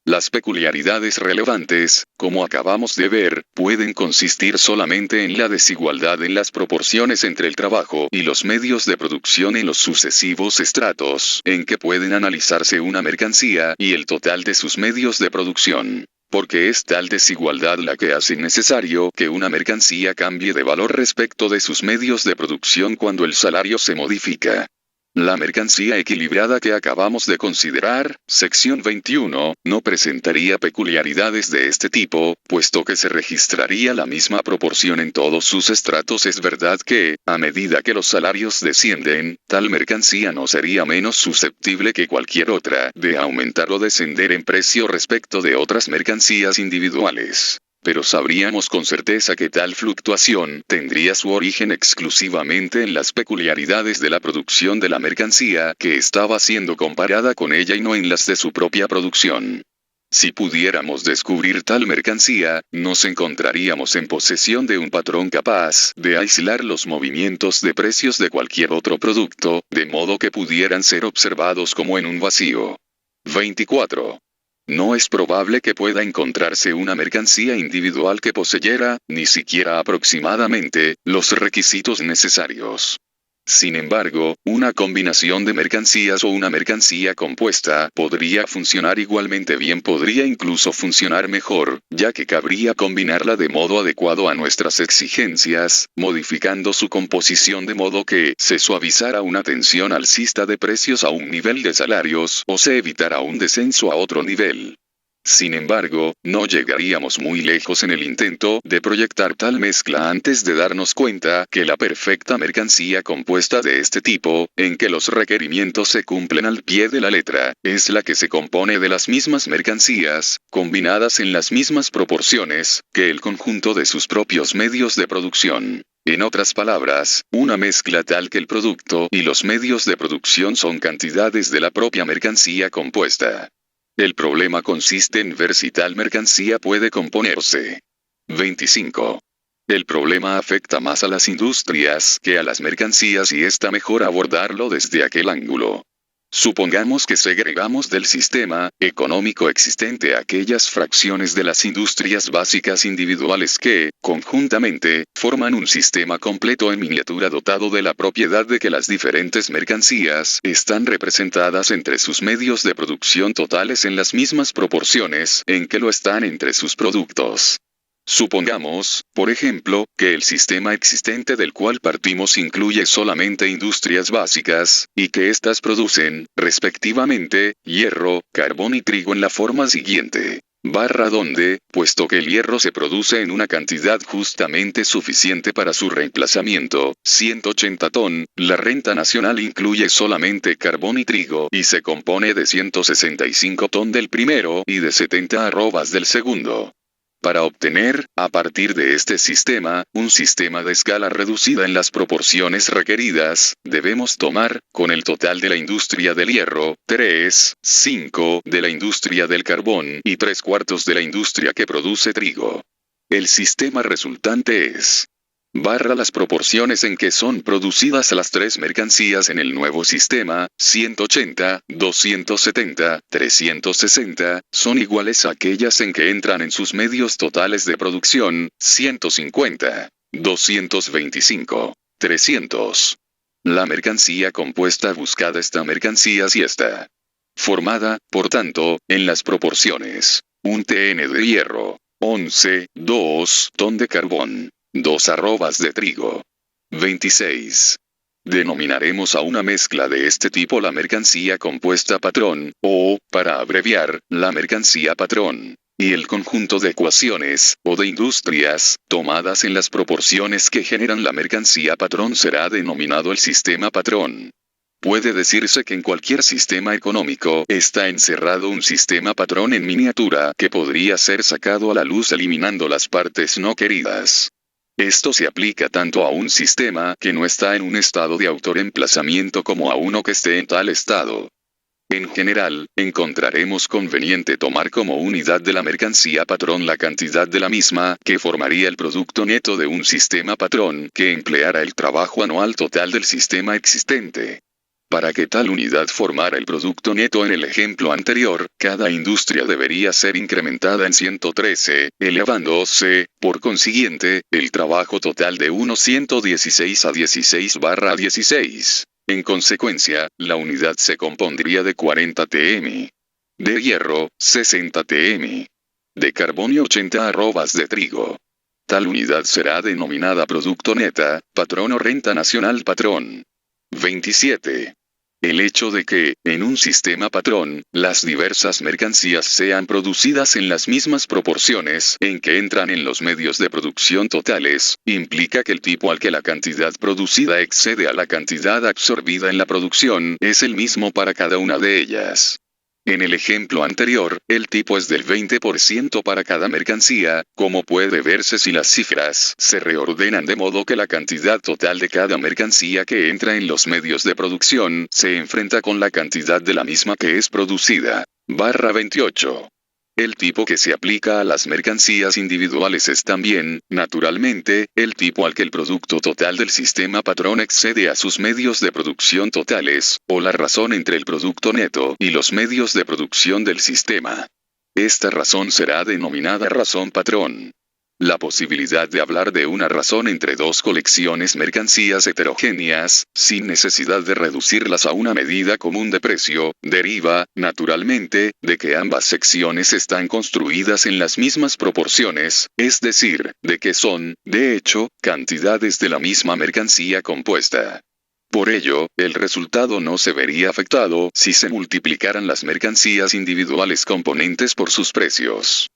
A: Las peculiaridades relevantes, como acabamos de ver, pueden consistir solamente en la desigualdad en las proporciones entre el trabajo y los medios de producción en los sucesivos estratos en que pueden analizarse una mercancía y el total de sus medios de producción. Porque es tal desigualdad la que hace necesario que una mercancía cambie de valor respecto de sus medios de producción cuando el salario se modifica. La mercancía equilibrada que acabamos de considerar, sección 21, no presentaría peculiaridades de este tipo, puesto que se registraría la misma proporción en todos sus estratos. Es verdad que, a medida que los salarios descienden, tal mercancía no sería menos susceptible que cualquier otra de aumentar o descender en precio respecto de otras mercancías individuales. Pero sabríamos con certeza que tal fluctuación tendría su origen exclusivamente en las peculiaridades de la producción de la mercancía que estaba siendo comparada con ella y no en las de su propia producción. Si pudiéramos descubrir tal mercancía, nos encontraríamos en posesión de un patrón capaz de aislar los movimientos de precios de cualquier otro producto, de modo que pudieran ser observados como en un vacío. 24. No es probable que pueda encontrarse una mercancía individual que poseyera, ni siquiera aproximadamente, los requisitos necesarios. Sin embargo, una combinación de mercancías o una mercancía compuesta podría funcionar igualmente bien, podría incluso funcionar mejor, ya que cabría combinarla de modo adecuado a nuestras exigencias, modificando su composición de modo que se suavizara una tensión alcista de precios a un nivel de salarios o se evitara un descenso a otro nivel. Sin embargo, no llegaríamos muy lejos en el intento de proyectar tal mezcla antes de darnos cuenta que la perfecta mercancía compuesta de este tipo, en que los requerimientos se cumplen al pie de la letra, es la que se compone de las mismas mercancías, combinadas en las mismas proporciones, que el conjunto de sus propios medios de producción. En otras palabras, una mezcla tal que el producto y los medios de producción son cantidades de la propia mercancía compuesta. El problema consiste en ver si tal mercancía puede componerse. 25. El problema afecta más a las industrias que a las mercancías y está mejor abordarlo desde aquel ángulo. Supongamos que segregamos del sistema económico existente aquellas fracciones de las industrias básicas individuales que, conjuntamente, forman un sistema completo en miniatura dotado de la propiedad de que las diferentes mercancías están representadas entre sus medios de producción totales en las mismas proporciones en que lo están entre sus productos. Supongamos, por ejemplo, que el sistema existente del cual partimos incluye solamente industrias básicas, y que éstas producen, respectivamente, hierro, carbón y trigo en la forma siguiente. Donde, puesto que el hierro se produce en una cantidad justamente suficiente para su reemplazamiento, 180 ton, la renta nacional incluye solamente carbón y trigo y se compone de 165 ton del primero y de 70 arrobas del segundo. Para obtener, a partir de este sistema, un sistema de escala reducida en las proporciones requeridas, debemos tomar, con el total de la industria del hierro, 5 de la industria del carbón y 3/4 de la industria que produce trigo. El sistema resultante es las proporciones en que son producidas las tres mercancías en el nuevo sistema, 180, 270, 360, son iguales a aquellas en que entran en sus medios totales de producción, 150, 225, 300. La mercancía compuesta buscada esta mercancía si está formada, por tanto, en las proporciones, un TN de hierro, 11, 2 ton de carbón. 2 arrobas de trigo. 26. Denominaremos a una mezcla de este tipo la mercancía compuesta patrón, o, para abreviar, la mercancía patrón. Y el conjunto de ecuaciones, o de industrias, tomadas en las proporciones que generan la mercancía patrón será denominado el sistema patrón. Puede decirse que en cualquier sistema económico está encerrado un sistema patrón en miniatura que podría ser sacado a la luz eliminando las partes no queridas. Esto se aplica tanto a un sistema que no está en un estado de autorreemplazamiento como a uno que esté en tal estado. En general, encontraremos conveniente tomar como unidad de la mercancía patrón la cantidad de la misma, que formaría el producto neto de un sistema patrón que empleara el trabajo anual total del sistema existente. Para que tal unidad formara el producto neto en el ejemplo anterior, cada industria debería ser incrementada en 113, elevándose, por consiguiente, el trabajo total de 116 a 16/16. En consecuencia, la unidad se compondría de 40 tm. De hierro, 60 tm. De carbonio 80 arrobas de trigo. Tal unidad será denominada producto neta, patrón o renta nacional patrón. 27. El hecho de que, en un sistema patrón, las diversas mercancías sean producidas en las mismas proporciones en que entran en los medios de producción totales, implica que el tipo al que la cantidad producida excede a la cantidad absorbida en la producción es el mismo para cada una de ellas. En el ejemplo anterior, el tipo es del 20% para cada mercancía, como puede verse si las cifras se reordenan de modo que la cantidad total de cada mercancía que entra en los medios de producción se enfrenta con la cantidad de la misma que es producida. 28. El tipo que se aplica a las mercancías individuales es también, naturalmente, el tipo al que el producto total del sistema patrón excede a sus medios de producción totales, o la razón entre el producto neto y los medios de producción del sistema. Esta razón será denominada razón patrón. La posibilidad de hablar de una razón entre dos colecciones mercancías heterogéneas, sin necesidad de reducirlas a una medida común de precio, deriva, naturalmente, de que ambas secciones están construidas en las mismas proporciones, es decir, de que son, de hecho, cantidades de la misma mercancía compuesta. Por ello, el resultado no se vería afectado si se multiplicaran las mercancías individuales componentes por sus precios.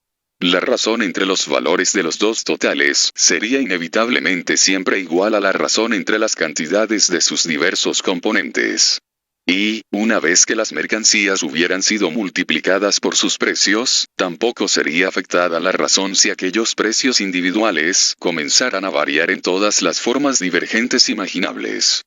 A: La razón entre los valores de los dos totales sería inevitablemente siempre igual a la razón entre las cantidades de sus diversos componentes. Y, una vez que las mercancías hubieran sido multiplicadas por sus precios, tampoco sería afectada la razón si aquellos precios individuales comenzaran a variar en todas las formas divergentes imaginables.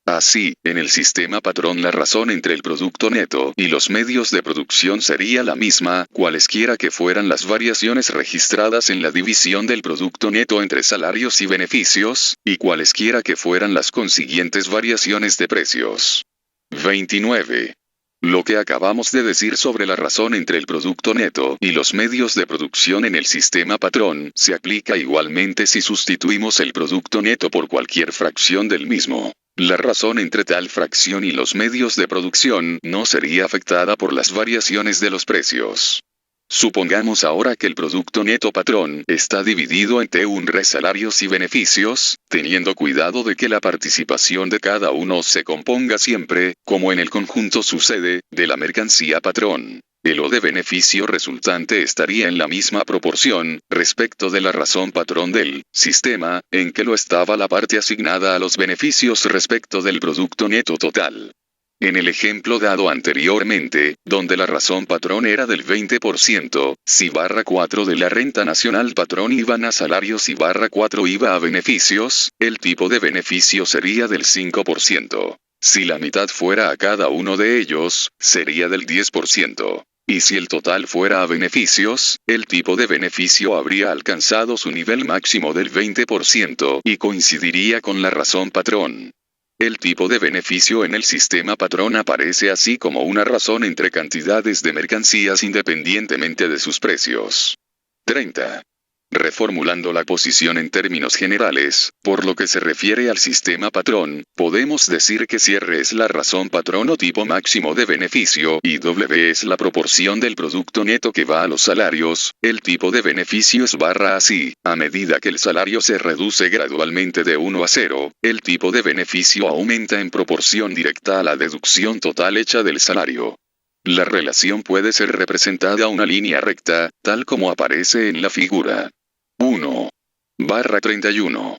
A: Así, en el sistema patrón la razón entre el producto neto y los medios de producción sería la misma, cualesquiera que fueran las variaciones registradas en la división del producto neto entre salarios y beneficios, y cualesquiera que fueran las consiguientes variaciones de precios. 29. Lo que acabamos de decir sobre la razón entre el producto neto y los medios de producción en el sistema patrón se aplica igualmente si sustituimos el producto neto por cualquier fracción del mismo. La razón entre tal fracción y los medios de producción no sería afectada por las variaciones de los precios. Supongamos ahora que el producto neto patrón está dividido entre salarios y beneficios, teniendo cuidado de que la participación de cada uno se componga siempre, como en el conjunto sucede, de la mercancía patrón. El O de beneficio resultante estaría en la misma proporción, respecto de la razón patrón del sistema, en que lo estaba la parte asignada a los beneficios respecto del producto neto total. En el ejemplo dado anteriormente, donde la razón patrón era del 20%, si /4 de la renta nacional patrón iban a salarios y /4 iba a beneficios, el tipo de beneficio sería del 5%. Si la mitad fuera a cada uno de ellos, sería del 10%. Y si el total fuera a beneficios, el tipo de beneficio habría alcanzado su nivel máximo del 20% y coincidiría con la razón patrón. El tipo de beneficio en el sistema patrón aparece así como una razón entre cantidades de mercancías independientemente de sus precios. 30. Reformulando la posición en términos generales, por lo que se refiere al sistema patrón, podemos decir que si R es la razón patrón o tipo máximo de beneficio y W es la proporción del producto neto que va a los salarios, el tipo de beneficio es barra así. A medida que el salario se reduce gradualmente de 1 a 0, el tipo de beneficio aumenta en proporción directa a la deducción total hecha del salario. La relación puede ser representada una línea recta, tal como aparece en la figura 1/31.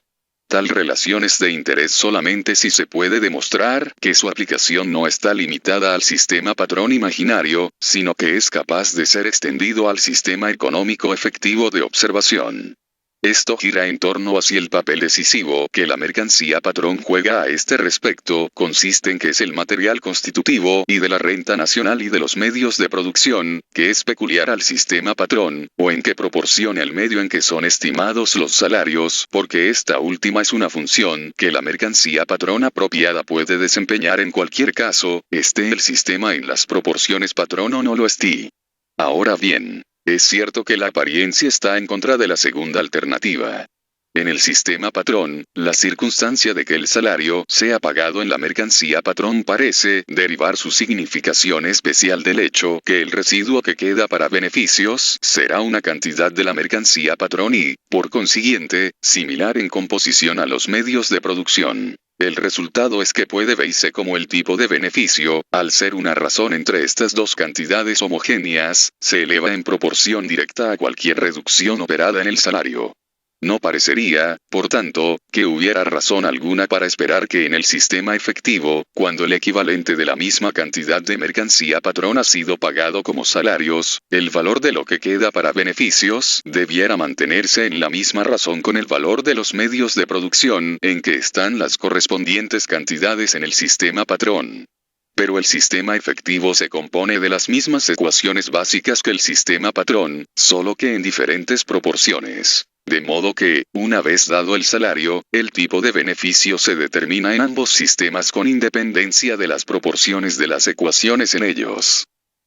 A: Tal relación es de interés solamente si se puede demostrar que su aplicación no está limitada al sistema patrón imaginario, sino que es capaz de ser extendido al sistema económico efectivo de observación. Esto gira en torno hacia el papel decisivo que la mercancía patrón juega a este respecto, consiste en que es el material constitutivo y de la renta nacional y de los medios de producción, que es peculiar al sistema patrón, o en qué proporciona el medio en que son estimados los salarios, porque esta última es una función que la mercancía patrón apropiada puede desempeñar en cualquier caso, esté el sistema en las proporciones patrón o no lo esté. Ahora bien, es cierto que la apariencia está en contra de la segunda alternativa. En el sistema patrón, la circunstancia de que el salario sea pagado en la mercancía patrón parece derivar su significación especial del hecho que el residuo que queda para beneficios será una cantidad de la mercancía patrón y, por consiguiente, similar en composición a los medios de producción. El resultado es que puede verse como el tipo de beneficio, al ser una razón entre estas dos cantidades homogéneas, se eleva en proporción directa a cualquier reducción operada en el salario. No parecería, por tanto, que hubiera razón alguna para esperar que en el sistema efectivo, cuando el equivalente de la misma cantidad de mercancía patrón ha sido pagado como salarios, el valor de lo que queda para beneficios debiera mantenerse en la misma razón con el valor de los medios de producción en que están las correspondientes cantidades en el sistema patrón. Pero el sistema efectivo se compone de las mismas ecuaciones básicas que el sistema patrón, solo que en diferentes proporciones. De modo que, una vez dado el salario, el tipo de beneficio se determina en ambos sistemas con independencia de las proporciones de las ecuaciones en ellos.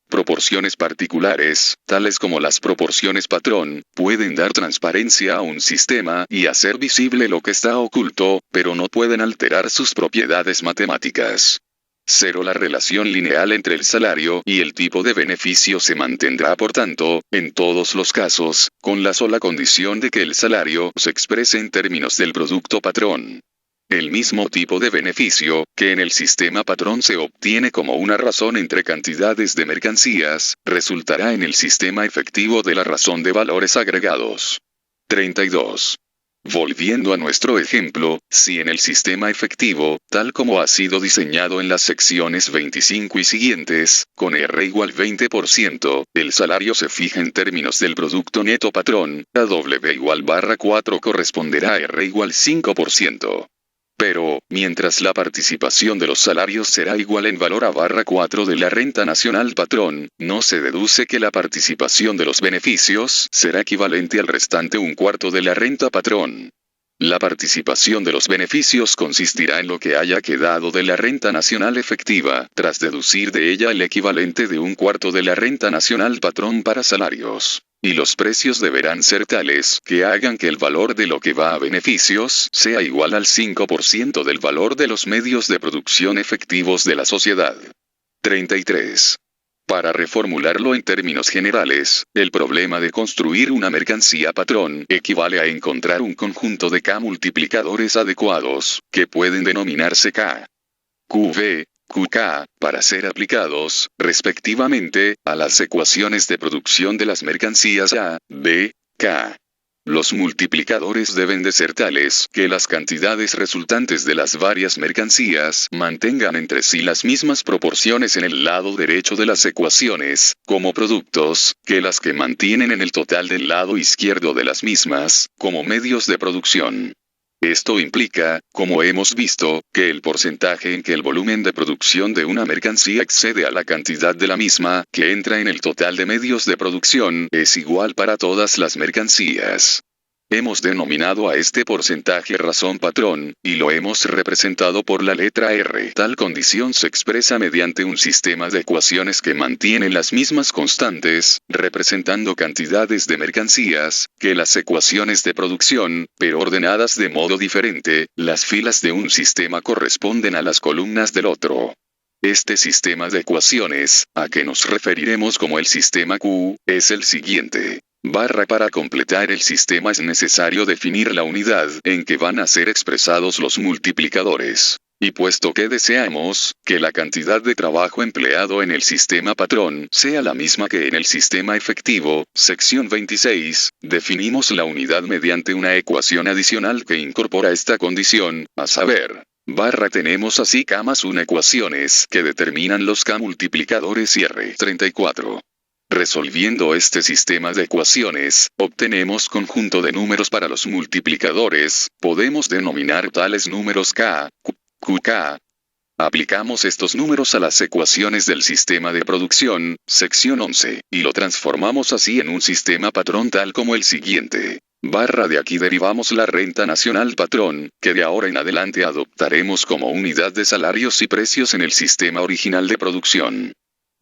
A: Proporciones particulares, tales como las proporciones patrón, pueden dar transparencia a un sistema y hacer visible lo que está oculto, pero no pueden alterar sus propiedades matemáticas. 0. La relación lineal entre el salario y el tipo de beneficio se mantendrá por tanto, en todos los casos, con la sola condición de que el salario se exprese en términos del producto patrón. El mismo tipo de beneficio, que en el sistema patrón se obtiene como una razón entre cantidades de mercancías, resultará en el sistema efectivo de la razón de valores agregados. 32. Volviendo a nuestro ejemplo, si en el sistema efectivo, tal como ha sido diseñado en las secciones 25 y siguientes, con R igual 20%, el salario se fija en términos del producto neto patrón, a W igual barra 4 corresponderá a R igual 5%. Pero, mientras la participación de los salarios será igual en valor a barra 4 de la renta nacional patrón, no se deduce que la participación de los beneficios será equivalente al restante 1/4 de la renta patrón. La participación de los beneficios consistirá en lo que haya quedado de la renta nacional efectiva, tras deducir de ella el equivalente de 1/4 de la renta nacional patrón para salarios. Y los precios deberán ser tales que hagan que el valor de lo que va a beneficios sea igual al 5% del valor de los medios de producción efectivos de la sociedad. 33. Para reformularlo en términos generales, el problema de construir una mercancía patrón equivale a encontrar un conjunto de K multiplicadores adecuados, que pueden denominarse K, QV, QK, para ser aplicados, respectivamente, a las ecuaciones de producción de las mercancías A, B, K. Los multiplicadores deben de ser tales que las cantidades resultantes de las varias mercancías mantengan entre sí las mismas proporciones en el lado derecho de las ecuaciones, como productos, que las que mantienen en el total del lado izquierdo de las mismas, como medios de producción. Esto implica, como hemos visto, que el porcentaje en que el volumen de producción de una mercancía excede a la cantidad de la misma que entra en el total de medios de producción es igual para todas las mercancías. Hemos denominado a este porcentaje razón patrón, y lo hemos representado por la letra R. Tal condición se expresa mediante un sistema de ecuaciones que mantienen las mismas constantes, representando cantidades de mercancías, que las ecuaciones de producción, pero ordenadas de modo diferente. Las filas de un sistema corresponden a las columnas del otro. Este sistema de ecuaciones, a que nos referiremos como el sistema Q, es el siguiente. Para completar el sistema es necesario definir la unidad en que van a ser expresados los multiplicadores. Y puesto que deseamos que la cantidad de trabajo empleado en el sistema patrón sea la misma que en el sistema efectivo, sección 26, definimos la unidad mediante una ecuación adicional que incorpora esta condición, a saber, tenemos así K más 1 ecuaciones que determinan los K multiplicadores y R. 34. Resolviendo este sistema de ecuaciones, obtenemos conjunto de números para los multiplicadores. Podemos denominar tales números K, QK. Aplicamos estos números a las ecuaciones del sistema de producción, sección 11, y lo transformamos así en un sistema patrón tal como el siguiente. De aquí derivamos la renta nacional patrón, que de ahora en adelante adoptaremos como unidad de salarios y precios en el sistema original de producción.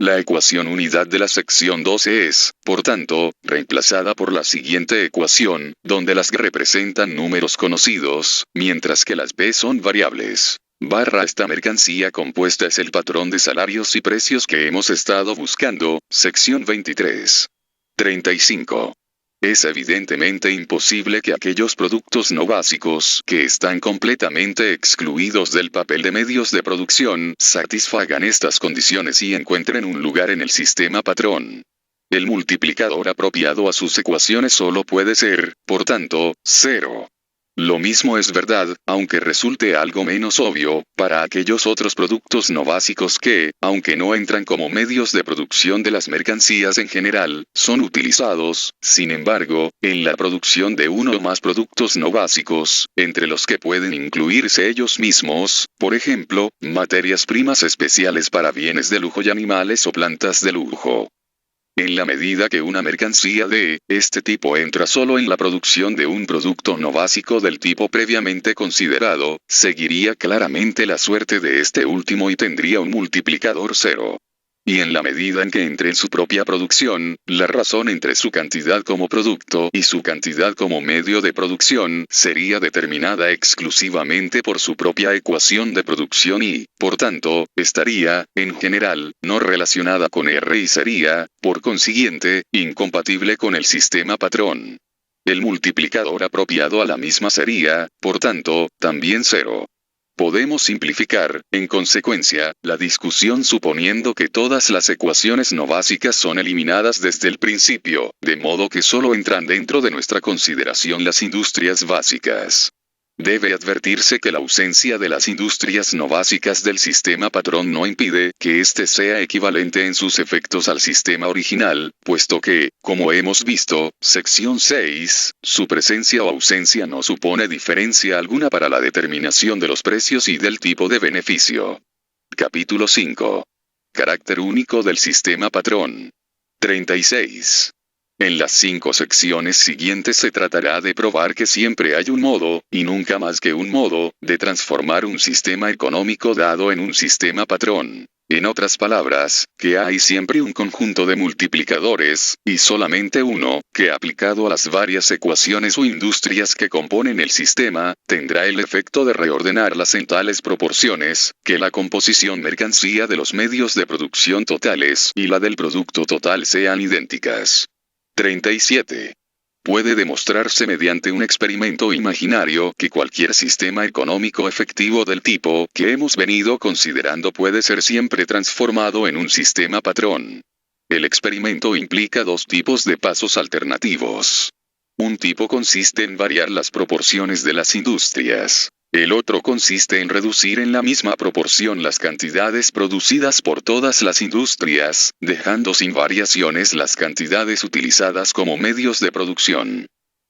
A: La ecuación unidad de la sección 12 es, por tanto, reemplazada por la siguiente ecuación, donde las G representan números conocidos, mientras que las B son variables. Esta mercancía compuesta es el patrón de salarios y precios que hemos estado buscando, sección 23. 35. Es evidentemente imposible que aquellos productos no básicos, que están completamente excluidos del papel de medios de producción, satisfagan estas condiciones y encuentren un lugar en el sistema patrón. El multiplicador apropiado a sus ecuaciones solo puede ser, por tanto, 0. Lo mismo es verdad, aunque resulte algo menos obvio, para aquellos otros productos no básicos que, aunque no entran como medios de producción de las mercancías en general, son utilizados, sin embargo, en la producción de uno o más productos no básicos, entre los que pueden incluirse ellos mismos, por ejemplo, materias primas especiales para bienes de lujo y animales o plantas de lujo. En la medida que una mercancía de este tipo entra solo en la producción de un producto no básico del tipo previamente considerado, seguiría claramente la suerte de este último y tendría un multiplicador 0. Y en la medida en que entre en su propia producción, la razón entre su cantidad como producto y su cantidad como medio de producción sería determinada exclusivamente por su propia ecuación de producción y, por tanto, estaría, en general, no relacionada con R y sería, por consiguiente, incompatible con el sistema patrón. El multiplicador apropiado a la misma sería, por tanto, también 0. Podemos simplificar, en consecuencia, la discusión suponiendo que todas las ecuaciones no básicas son eliminadas desde el principio, de modo que solo entran dentro de nuestra consideración las industrias básicas. Debe advertirse que la ausencia de las industrias no básicas del sistema patrón no impide que éste sea equivalente en sus efectos al sistema original, puesto que, como hemos visto, sección 6, su presencia o ausencia no supone diferencia alguna para la determinación de los precios y del tipo de beneficio. Capítulo 5. Carácter único del sistema patrón. 36. En las 5 secciones siguientes se tratará de probar que siempre hay un modo, y nunca más que un modo, de transformar un sistema económico dado en un sistema patrón. En otras palabras, que hay siempre un conjunto de multiplicadores, y solamente uno, que aplicado a las varias ecuaciones o industrias que componen el sistema, tendrá el efecto de reordenarlas en tales proporciones, que la composición mercancía de los medios de producción totales y la del producto total sean idénticas. 37. Puede demostrarse mediante un experimento imaginario que cualquier sistema económico efectivo del tipo que hemos venido considerando puede ser siempre transformado en un sistema patrón. El experimento implica 2 tipos de pasos alternativos. Un tipo consiste en variar las proporciones de las industrias. El otro consiste en reducir en la misma proporción las cantidades producidas por todas las industrias, dejando sin variaciones las cantidades utilizadas como medios de producción.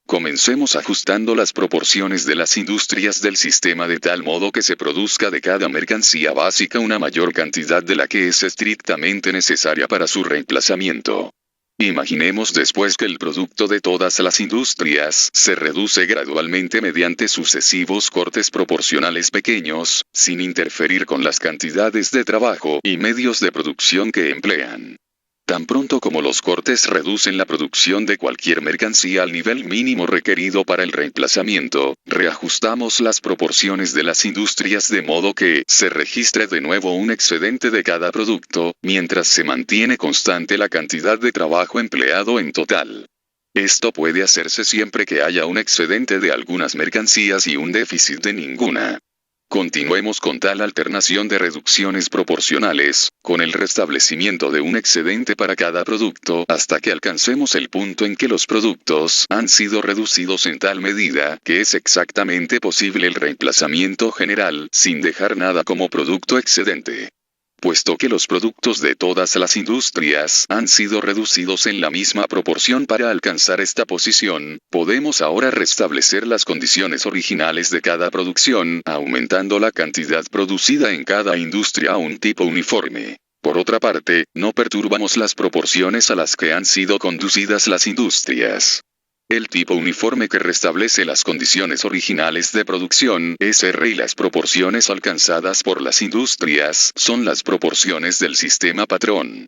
A: Comencemos ajustando las proporciones de las industrias del sistema de tal modo que se produzca de cada mercancía básica una mayor cantidad de la que es estrictamente necesaria para su reemplazamiento. Imaginemos después que el producto de todas las industrias se reduce gradualmente mediante sucesivos cortes proporcionales pequeños, sin interferir con las cantidades de trabajo y medios de producción que emplean. Tan pronto como los cortes reducen la producción de cualquier mercancía al nivel mínimo requerido para el reemplazamiento, reajustamos las proporciones de las industrias de modo que se registre de nuevo un excedente de cada producto, mientras se mantiene constante la cantidad de trabajo empleado en total. Esto puede hacerse siempre que haya un excedente de algunas mercancías y un déficit de ninguna. Continuemos con tal alternación de reducciones proporcionales, con el restablecimiento de un excedente para cada producto hasta que alcancemos el punto en que los productos han sido reducidos en tal medida que es exactamente posible el reemplazamiento general sin dejar nada como producto excedente. Puesto que los productos de todas las industrias han sido reducidos en la misma proporción para alcanzar esta posición, podemos ahora restablecer las condiciones originales de cada producción, aumentando la cantidad producida en cada industria a un tipo uniforme. Por otra parte, no perturbamos las proporciones a las que han sido conducidas las industrias. El tipo uniforme que restablece las condiciones originales de producción es R y las proporciones alcanzadas por las industrias son las proporciones del sistema patrón.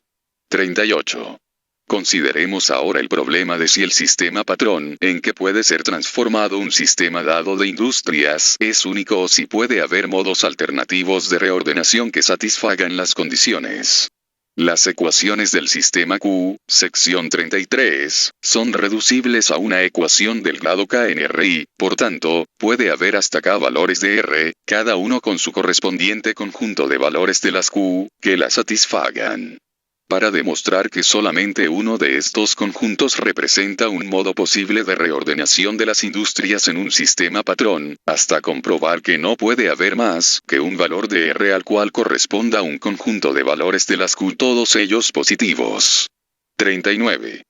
A: 38. Consideremos ahora el problema de si el sistema patrón en que puede ser transformado un sistema dado de industrias es único o si puede haber modos alternativos de reordenación que satisfagan las condiciones. Las ecuaciones del sistema Q, sección 33, son reducibles a una ecuación del grado K en R y, por tanto, puede haber hasta K valores de R, cada uno con su correspondiente conjunto de valores de las Q, que la satisfagan. Para demostrar que solamente uno de estos conjuntos representa un modo posible de reordenación de las industrias en un sistema patrón, hasta comprobar que no puede haber más que un valor de R al cual corresponda un conjunto de valores de las Q, todos ellos positivos. 39.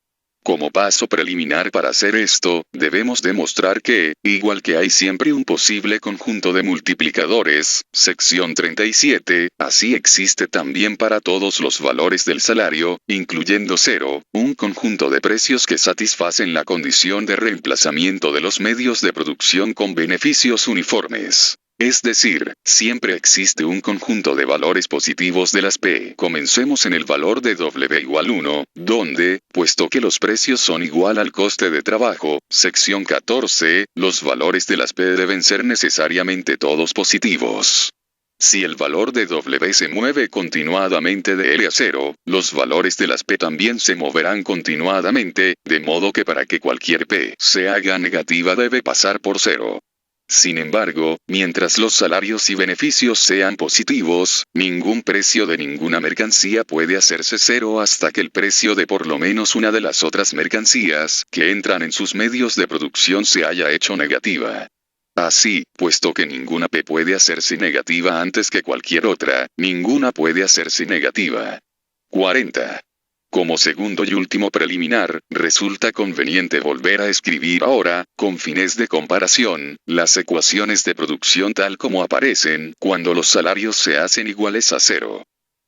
A: Como paso preliminar para hacer esto, debemos demostrar que, igual que hay siempre un posible conjunto de multiplicadores, sección 37, así existe también para todos los valores del salario, incluyendo 0, un conjunto de precios que satisfacen la condición de reemplazamiento de los medios de producción con beneficios uniformes. Es decir, siempre existe un conjunto de valores positivos de las P. Comencemos en el valor de W igual 1, donde, puesto que los precios son igual al coste de trabajo, sección 14, los valores de las P deben ser necesariamente todos positivos. Si el valor de W se mueve continuadamente de L a 0, los valores de las P también se moverán continuadamente, de modo que para que cualquier P se haga negativa debe pasar por 0. Sin embargo, mientras los salarios y beneficios sean positivos, ningún precio de ninguna mercancía puede hacerse 0 hasta que el precio de por lo menos una de las otras mercancías que entran en sus medios de producción se haya hecho negativa. Así, puesto que ninguna P puede hacerse negativa antes que cualquier otra, ninguna puede hacerse negativa. 40. Como segundo y último preliminar, resulta conveniente volver a escribir ahora, con fines de comparación, las ecuaciones de producción tal como aparecen cuando los salarios se hacen iguales a 0.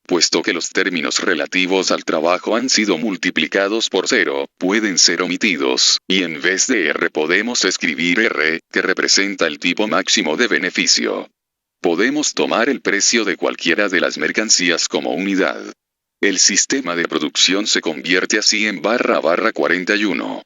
A: Puesto que los términos relativos al trabajo han sido multiplicados por 0, pueden ser omitidos, y en vez de R podemos escribir R, que representa el tipo máximo de beneficio. Podemos tomar el precio de cualquiera de las mercancías como unidad. El sistema de producción se convierte así en /41.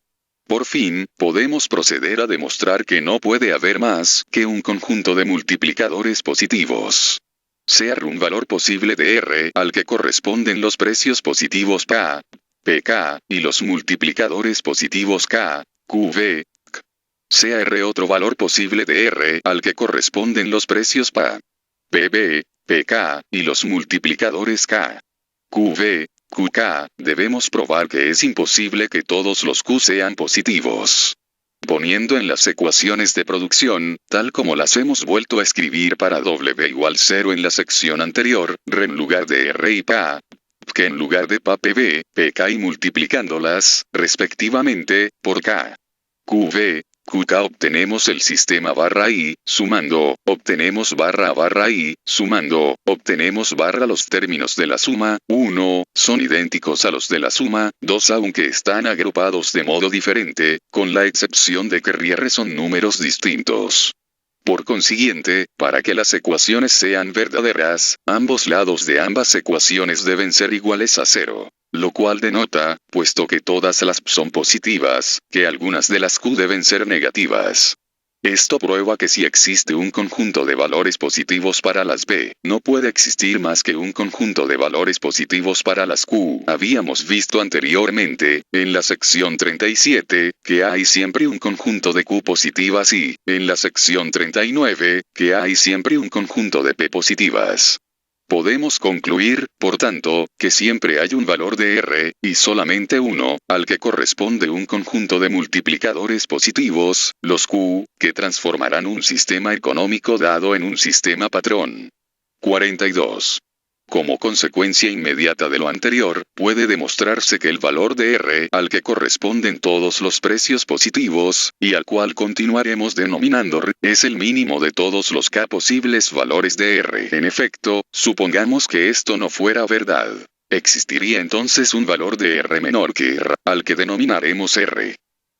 A: Por fin, podemos proceder a demostrar que no puede haber más que un conjunto de multiplicadores positivos. Sea R un valor posible de R al que corresponden los precios positivos K, PK, y los multiplicadores positivos K, QV, K. Sea R otro valor posible de R al que corresponden los precios PA, PB, PK, y los multiplicadores K. QV, QK, debemos probar que es imposible que todos los Q sean positivos. Poniendo en las ecuaciones de producción, tal como las hemos vuelto a escribir para W igual 0 en la sección anterior, R en lugar de R y PA, que en lugar de PA PB, PK y multiplicándolas, respectivamente, por K. QV, QK obtenemos el sistema barra I, sumando, obtenemos barra a barra I, sumando, obtenemos barra. Los términos de la suma, 1, son idénticos a los de la suma, 2 aunque están agrupados de modo diferente, con la excepción de que R son números distintos. Por consiguiente, para que las ecuaciones sean verdaderas, ambos lados de ambas ecuaciones deben ser iguales a 0. Lo cual denota, puesto que todas las P son positivas, que algunas de las Q deben ser negativas. Esto prueba que si existe un conjunto de valores positivos para las B, no puede existir más que un conjunto de valores positivos para las Q. Habíamos visto anteriormente, en la sección 37, que hay siempre un conjunto de Q positivas y, en la sección 39, que hay siempre un conjunto de P positivas. Podemos concluir, por tanto, que siempre hay un valor de R, y solamente uno, al que corresponde un conjunto de multiplicadores positivos, los Q, que transformarán un sistema económico dado en un sistema patrón. 42. Como consecuencia inmediata de lo anterior, puede demostrarse que el valor de R al que corresponden todos los precios positivos, y al cual continuaremos denominando R, es el mínimo de todos los K posibles valores de R. En efecto, supongamos que esto no fuera verdad. Existiría entonces un valor de R menor que R, al que denominaremos R.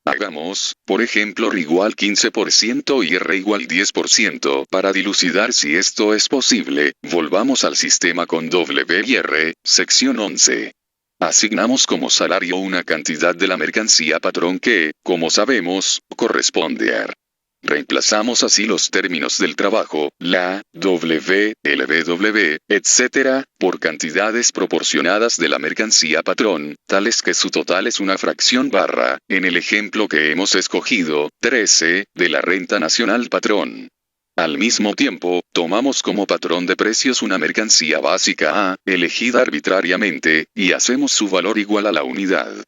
A: Hagamos, por ejemplo, R igual 15% y R igual 10%. Para dilucidar si esto es posible, volvamos al sistema con W y R, sección 11. Asignamos como salario una cantidad de la mercancía patrón que, como sabemos, corresponde a R. Reemplazamos así los términos del trabajo, la, W, el BW, etc., por cantidades proporcionadas de la mercancía patrón, tales que su total es una fracción barra, en el ejemplo que hemos escogido, 13, de la renta nacional patrón. Al mismo tiempo, tomamos como patrón de precios una mercancía básica A, elegida arbitrariamente, y hacemos su valor igual a la unidad.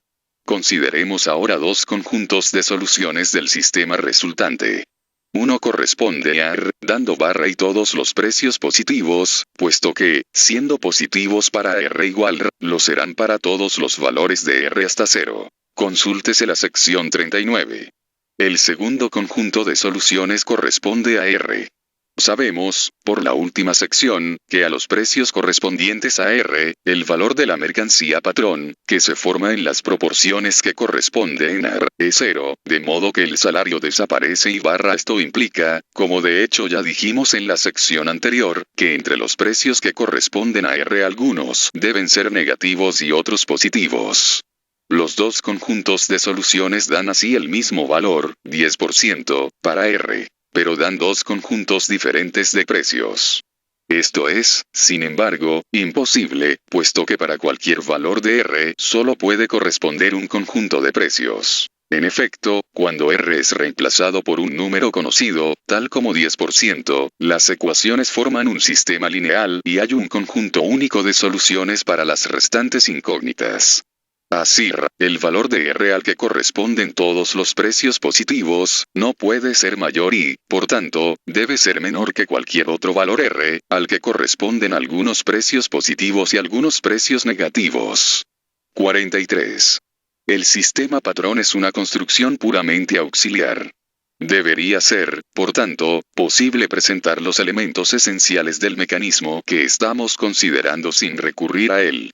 A: Consideremos ahora dos conjuntos de soluciones del sistema resultante. Uno corresponde a R, dando barra y todos los precios positivos, puesto que, siendo positivos para R igual R, lo serán para todos los valores de R hasta 0. Consúltese la sección 39. El segundo conjunto de soluciones corresponde a R. Sabemos, por la última sección, que a los precios correspondientes a R, el valor de la mercancía patrón, que se forma en las proporciones que corresponden a R, es 0, de modo que el salario desaparece y barra esto implica, como de hecho ya dijimos en la sección anterior, que entre los precios que corresponden a R algunos deben ser negativos y otros positivos. Los dos conjuntos de soluciones dan así el mismo valor, 10%, para R. Pero dan dos conjuntos diferentes de precios. Esto es, sin embargo, imposible, puesto que para cualquier valor de R solo puede corresponder un conjunto de precios. En efecto, cuando R es reemplazado por un número conocido, tal como 10%, las ecuaciones forman un sistema lineal y hay un conjunto único de soluciones para las restantes incógnitas. Así, el valor de R al que corresponden todos los precios positivos, no puede ser mayor y, por tanto, debe ser menor que cualquier otro valor R, al que corresponden algunos precios positivos y algunos precios negativos. 43. El sistema patrón es una construcción puramente auxiliar. Debería ser, por tanto, posible presentar los elementos esenciales del mecanismo que estamos considerando sin recurrir a él.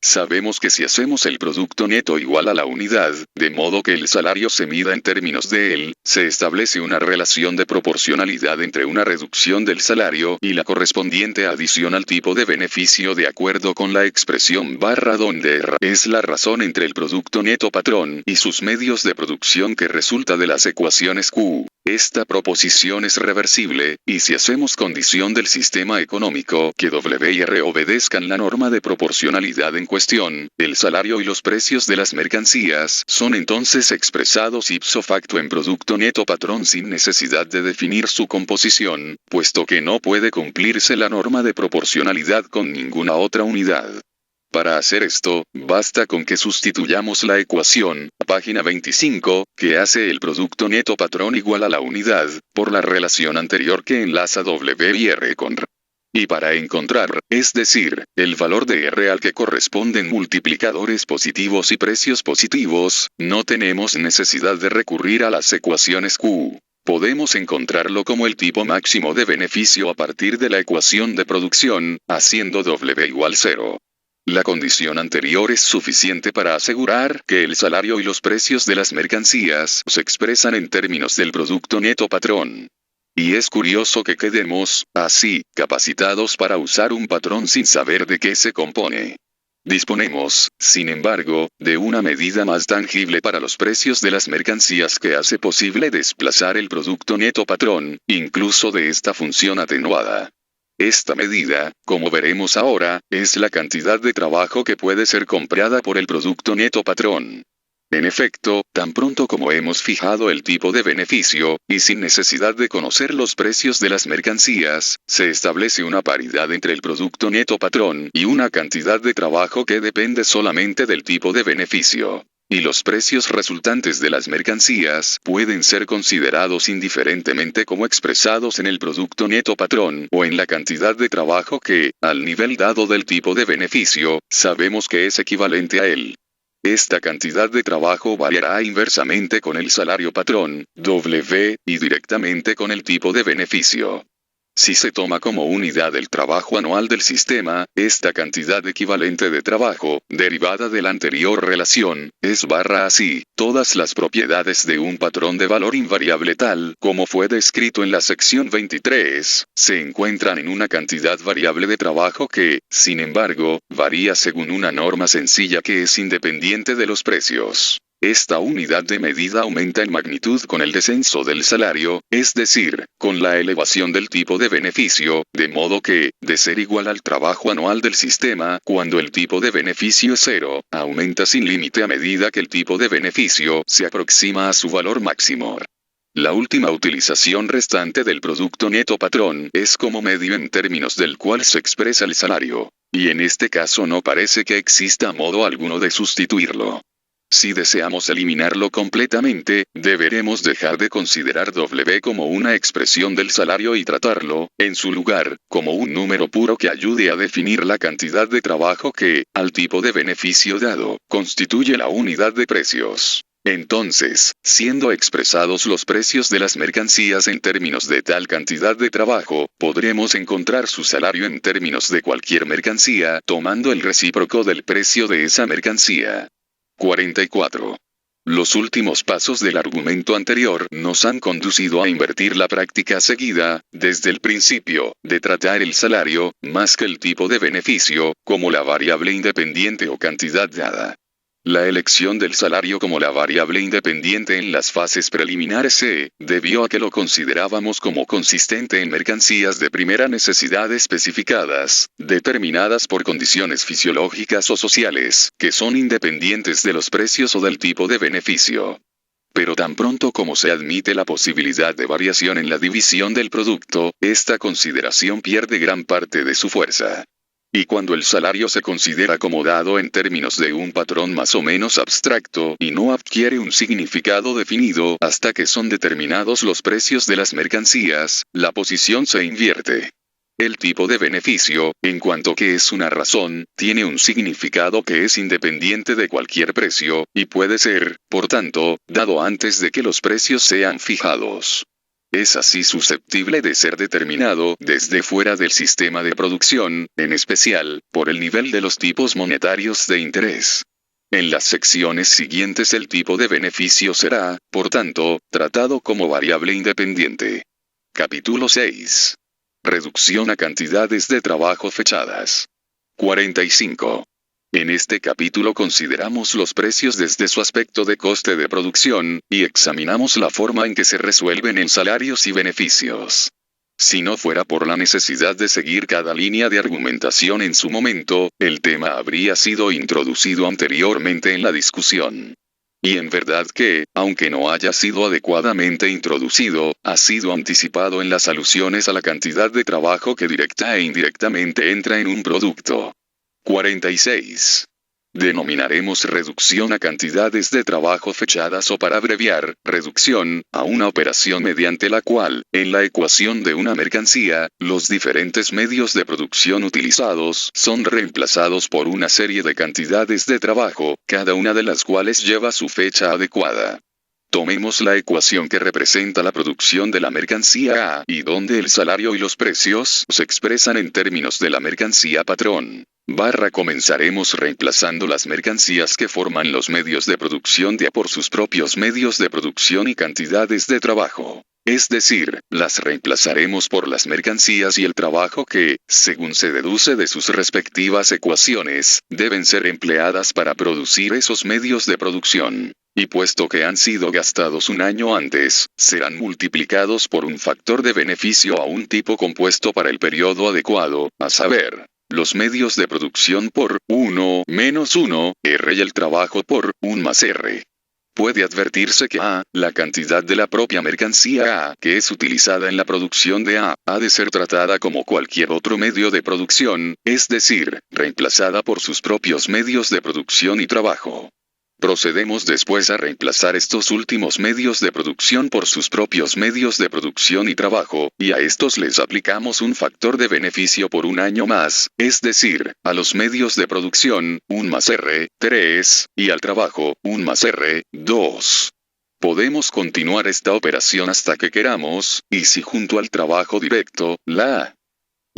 A: Sabemos que si hacemos el producto neto igual a la unidad, de modo que el salario se mida en términos de él, se establece una relación de proporcionalidad entre una reducción del salario y la correspondiente adición al tipo de beneficio de acuerdo con la expresión barra donde R es la razón entre el producto neto patrón y sus medios de producción que resulta de las ecuaciones Q. Esta proposición es reversible, y si hacemos condición del sistema económico que W y R obedezcan la norma de proporcionalidad en cuestión, el salario y los precios de las mercancías son entonces expresados ipso facto en producto neto patrón sin necesidad de definir su composición, puesto que no puede cumplirse la norma de proporcionalidad con ninguna otra unidad. Para hacer esto, basta con que sustituyamos la ecuación, página 25, que hace el producto neto patrón igual a la unidad, por la relación anterior que enlaza W y R con R. Y para encontrar, es decir, el valor de R al que corresponden multiplicadores positivos y precios positivos, no tenemos necesidad de recurrir a las ecuaciones Q. Podemos encontrarlo como el tipo máximo de beneficio a partir de la ecuación de producción, haciendo W igual 0. La condición anterior es suficiente para asegurar que el salario y los precios de las mercancías se expresan en términos del producto neto patrón. Y es curioso que quedemos, así, capacitados para usar un patrón sin saber de qué se compone. Disponemos, sin embargo, de una medida más tangible para los precios de las mercancías que hace posible desplazar el producto neto patrón, incluso de esta función atenuada. Esta medida, como veremos ahora, es la cantidad de trabajo que puede ser comprada por el producto neto patrón. En efecto, tan pronto como hemos fijado el tipo de beneficio, y sin necesidad de conocer los precios de las mercancías, se establece una paridad entre el producto neto patrón y una cantidad de trabajo que depende solamente del tipo de beneficio. Y los precios resultantes de las mercancías pueden ser considerados indiferentemente como expresados en el producto neto patrón o en la cantidad de trabajo que, al nivel dado del tipo de beneficio, sabemos que es equivalente a él. Esta cantidad de trabajo variará inversamente con el salario patrón, W, y directamente con el tipo de beneficio. Si se toma como unidad el trabajo anual del sistema, esta cantidad equivalente de trabajo, derivada de la anterior relación, es así, todas las propiedades de un patrón de valor invariable tal como fue descrito en la sección 23, se encuentran en una cantidad variable de trabajo que, sin embargo, varía según una norma sencilla que es independiente de los precios. Esta unidad de medida aumenta en magnitud con el descenso del salario, es decir, con la elevación del tipo de beneficio, de modo que, de ser igual al trabajo anual del sistema, cuando el tipo de beneficio es 0, aumenta sin límite a medida que el tipo de beneficio se aproxima a su valor máximo. La última utilización restante del producto neto patrón es como medio en términos del cual se expresa el salario, y en este caso no parece que exista modo alguno de sustituirlo. Si deseamos eliminarlo completamente, deberemos dejar de considerar W como una expresión del salario y tratarlo, en su lugar, como un número puro que ayude a definir la cantidad de trabajo que, al tipo de beneficio dado, constituye la unidad de precios. Entonces, siendo expresados los precios de las mercancías en términos de tal cantidad de trabajo, podremos encontrar su salario en términos de cualquier mercancía, tomando el recíproco del precio de esa mercancía. 44. Los últimos pasos del argumento anterior nos han conducido a invertir la práctica seguida, desde el principio, de tratar el salario, más que el tipo de beneficio, como la variable independiente o cantidad dada. La elección del salario como la variable independiente en las fases preliminares se debió a que lo considerábamos como consistente en mercancías de primera necesidad especificadas, determinadas por condiciones fisiológicas o sociales, que son independientes de los precios o del tipo de beneficio. Pero tan pronto como se admite la posibilidad de variación en la división del producto, esta consideración pierde gran parte de su fuerza. Y cuando el salario se considera como dado en términos de un patrón más o menos abstracto y no adquiere un significado definido hasta que son determinados los precios de las mercancías, la posición se invierte. El tipo de beneficio, en cuanto que es una razón, tiene un significado que es independiente de cualquier precio, y puede ser, por tanto, dado antes de que los precios sean fijados. Es así susceptible de ser determinado desde fuera del sistema de producción, en especial, por el nivel de los tipos monetarios de interés. En las secciones siguientes el tipo de beneficio será, por tanto, tratado como variable independiente. Capítulo 6. Reducción a cantidades de trabajo fechadas. 45. En este capítulo consideramos los precios desde su aspecto de coste de producción, y examinamos la forma en que se resuelven en salarios y beneficios. Si no fuera por la necesidad de seguir cada línea de argumentación en su momento, el tema habría sido introducido anteriormente en la discusión. Y en verdad que, aunque no haya sido adecuadamente introducido, ha sido anticipado en las alusiones a la cantidad de trabajo que directa e indirectamente entra en un producto. 46. Denominaremos reducción a cantidades de trabajo fechadas o, para abreviar, reducción, a una operación mediante la cual, en la ecuación de una mercancía, los diferentes medios de producción utilizados son reemplazados por una serie de cantidades de trabajo, cada una de las cuales lleva su fecha adecuada. Tomemos la ecuación que representa la producción de la mercancía A y donde el salario y los precios se expresan en términos de la mercancía patrón. Comenzaremos reemplazando las mercancías que forman los medios de producción de A por sus propios medios de producción y cantidades de trabajo. Es decir, las reemplazaremos por las mercancías y el trabajo que, según se deduce de sus respectivas ecuaciones, deben ser empleadas para producir esos medios de producción. Y puesto que han sido gastados un año antes, serán multiplicados por un factor de beneficio a un tipo compuesto para el periodo adecuado, a saber, los medios de producción por 1 menos 1, R, y el trabajo por 1 más R. Puede advertirse que A, la cantidad de la propia mercancía A que es utilizada en la producción de A, ha de ser tratada como cualquier otro medio de producción, es decir, reemplazada por sus propios medios de producción y trabajo. Procedemos después a reemplazar estos últimos medios de producción por sus propios medios de producción y trabajo, y a estos les aplicamos un factor de beneficio por un año más, es decir, a los medios de producción, 1 más R, 3, y al trabajo, 1 más R, 2. Podemos continuar esta operación hasta que queramos, y si junto al trabajo directo, la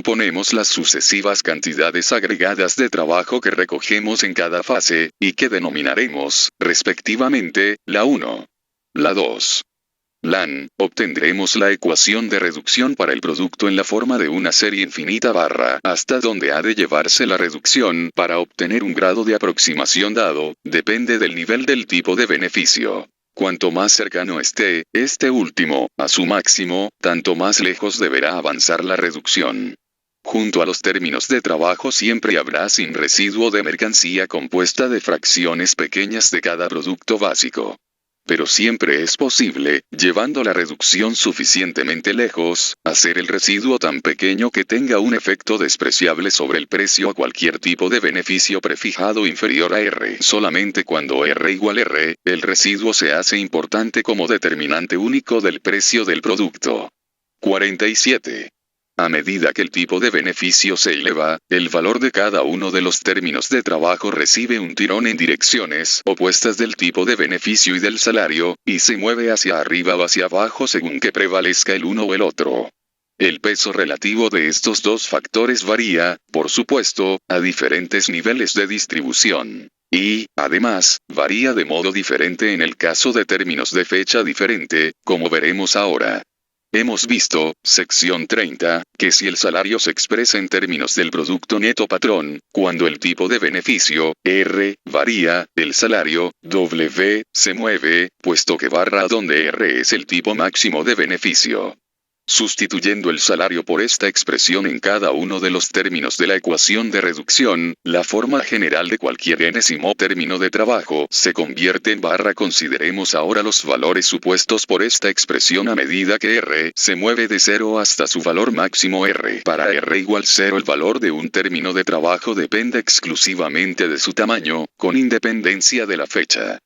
A: ponemos las sucesivas cantidades agregadas de trabajo que recogemos en cada fase, y que denominaremos, respectivamente, la 1. La 2. LAN, obtendremos la ecuación de reducción para el producto en la forma de una serie infinita hasta donde ha de llevarse la reducción para obtener un grado de aproximación dado, depende del nivel del tipo de beneficio. Cuanto más cercano esté, este último, a su máximo, tanto más lejos deberá avanzar la reducción. Junto a los términos de trabajo siempre habrá sin residuo de mercancía compuesta de fracciones pequeñas de cada producto básico. Pero siempre es posible, llevando la reducción suficientemente lejos, hacer el residuo tan pequeño que tenga un efecto despreciable sobre el precio a cualquier tipo de beneficio prefijado inferior a R. Solamente cuando R igual R, el residuo se hace importante como determinante único del precio del producto. 47. A medida que el tipo de beneficio se eleva, el valor de cada uno de los términos de trabajo recibe un tirón en direcciones opuestas del tipo de beneficio y del salario, y se mueve hacia arriba o hacia abajo según que prevalezca el uno o el otro. El peso relativo de estos dos factores varía, por supuesto, a diferentes niveles de distribución. Y, además, varía de modo diferente en el caso de términos de fecha diferente, como veremos ahora. Hemos visto, sección 30, que si el salario se expresa en términos del producto neto patrón, cuando el tipo de beneficio, R, varía, el salario, W, se mueve, puesto que barra donde R es el tipo máximo de beneficio. Sustituyendo el salario por esta expresión en cada uno de los términos de la ecuación de reducción, la forma general de cualquier enésimo término de trabajo se convierte en barra. Consideremos ahora los valores supuestos por esta expresión a medida que R se mueve de 0 hasta su valor máximo R. Para R igual 0 el valor de un término de trabajo depende exclusivamente de su tamaño, con independencia de la fecha.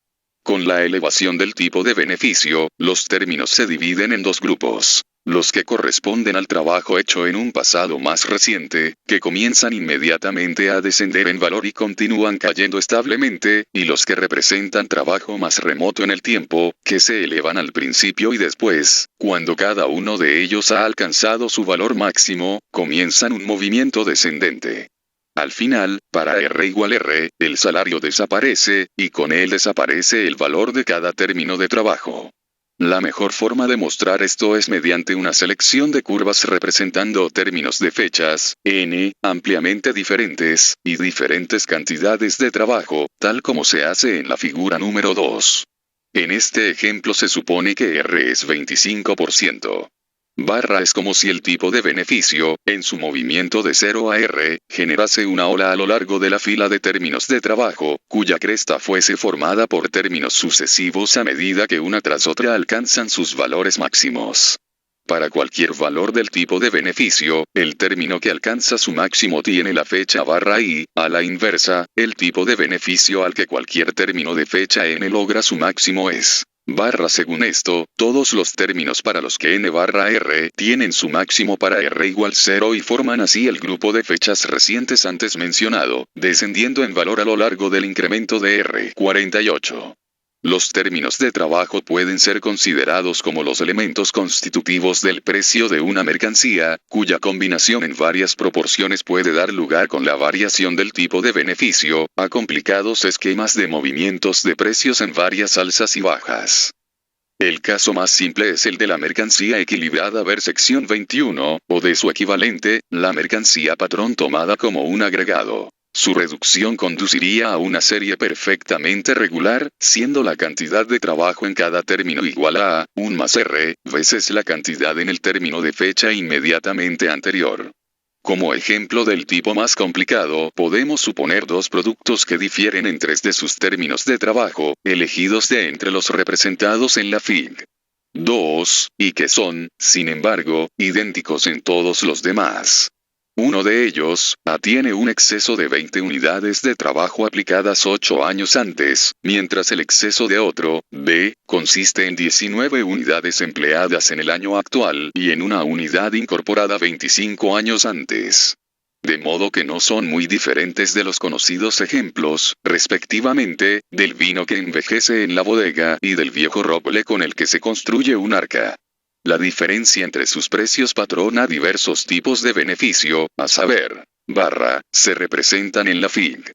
A: Con la elevación del tipo de beneficio, los términos se dividen en dos grupos. Los que corresponden al trabajo hecho en un pasado más reciente, que comienzan inmediatamente a descender en valor y continúan cayendo establemente, y los que representan trabajo más remoto en el tiempo, que se elevan al principio y después, cuando cada uno de ellos ha alcanzado su valor máximo, comienzan un movimiento descendente. Al final, para R igual R, el salario desaparece, y con él desaparece el valor de cada término de trabajo. La mejor forma de mostrar esto es mediante una selección de curvas representando términos de fechas, n, ampliamente diferentes, y diferentes cantidades de trabajo, tal como se hace en la figura número 2. En este ejemplo se supone que R es 25%. Barra es como si el tipo de beneficio, en su movimiento de 0 a R, generase una ola a lo largo de la fila de términos de trabajo, cuya cresta fuese formada por términos sucesivos a medida que una tras otra alcanzan sus valores máximos. para cualquier valor del tipo de beneficio, el término que alcanza su máximo tiene la fecha barra i, a la inversa, el tipo de beneficio al que cualquier término de fecha n logra su máximo es barra. Según esto, todos los términos para los que n barra r tienen su máximo para r igual 0 y forman así el grupo de fechas recientes antes mencionado, descendiendo en valor a lo largo del incremento de r. 48. Los términos de trabajo pueden ser considerados como los elementos constitutivos del precio de una mercancía, cuya combinación en varias proporciones puede dar lugar con la variación del tipo de beneficio, a complicados esquemas de movimientos de precios en varias alzas y bajas. El caso más simple es el de la mercancía equilibrada ver sección 21, o de su equivalente, la mercancía patrón tomada como un agregado. Su reducción conduciría a una serie perfectamente regular, siendo la cantidad de trabajo en cada término igual a 1 más r, veces la cantidad en el término de fecha inmediatamente anterior. Como ejemplo del tipo más complicado, podemos suponer dos productos que difieren en 3 de sus términos de trabajo, elegidos de entre los representados en la Fig. 2, y que son, sin embargo, idénticos en todos los demás. Uno de ellos, A, tiene un exceso de 20 unidades de trabajo aplicadas 8 años antes, mientras el exceso de otro, B, consiste en 19 unidades empleadas en el año actual y en una unidad incorporada 25 años antes. De modo que no son muy diferentes de los conocidos ejemplos, respectivamente, del vino que envejece en la bodega y del viejo roble con el que se construye un arca. La diferencia entre sus precios patrón a diversos tipos de beneficio, a saber, barra, se representan en la Fig.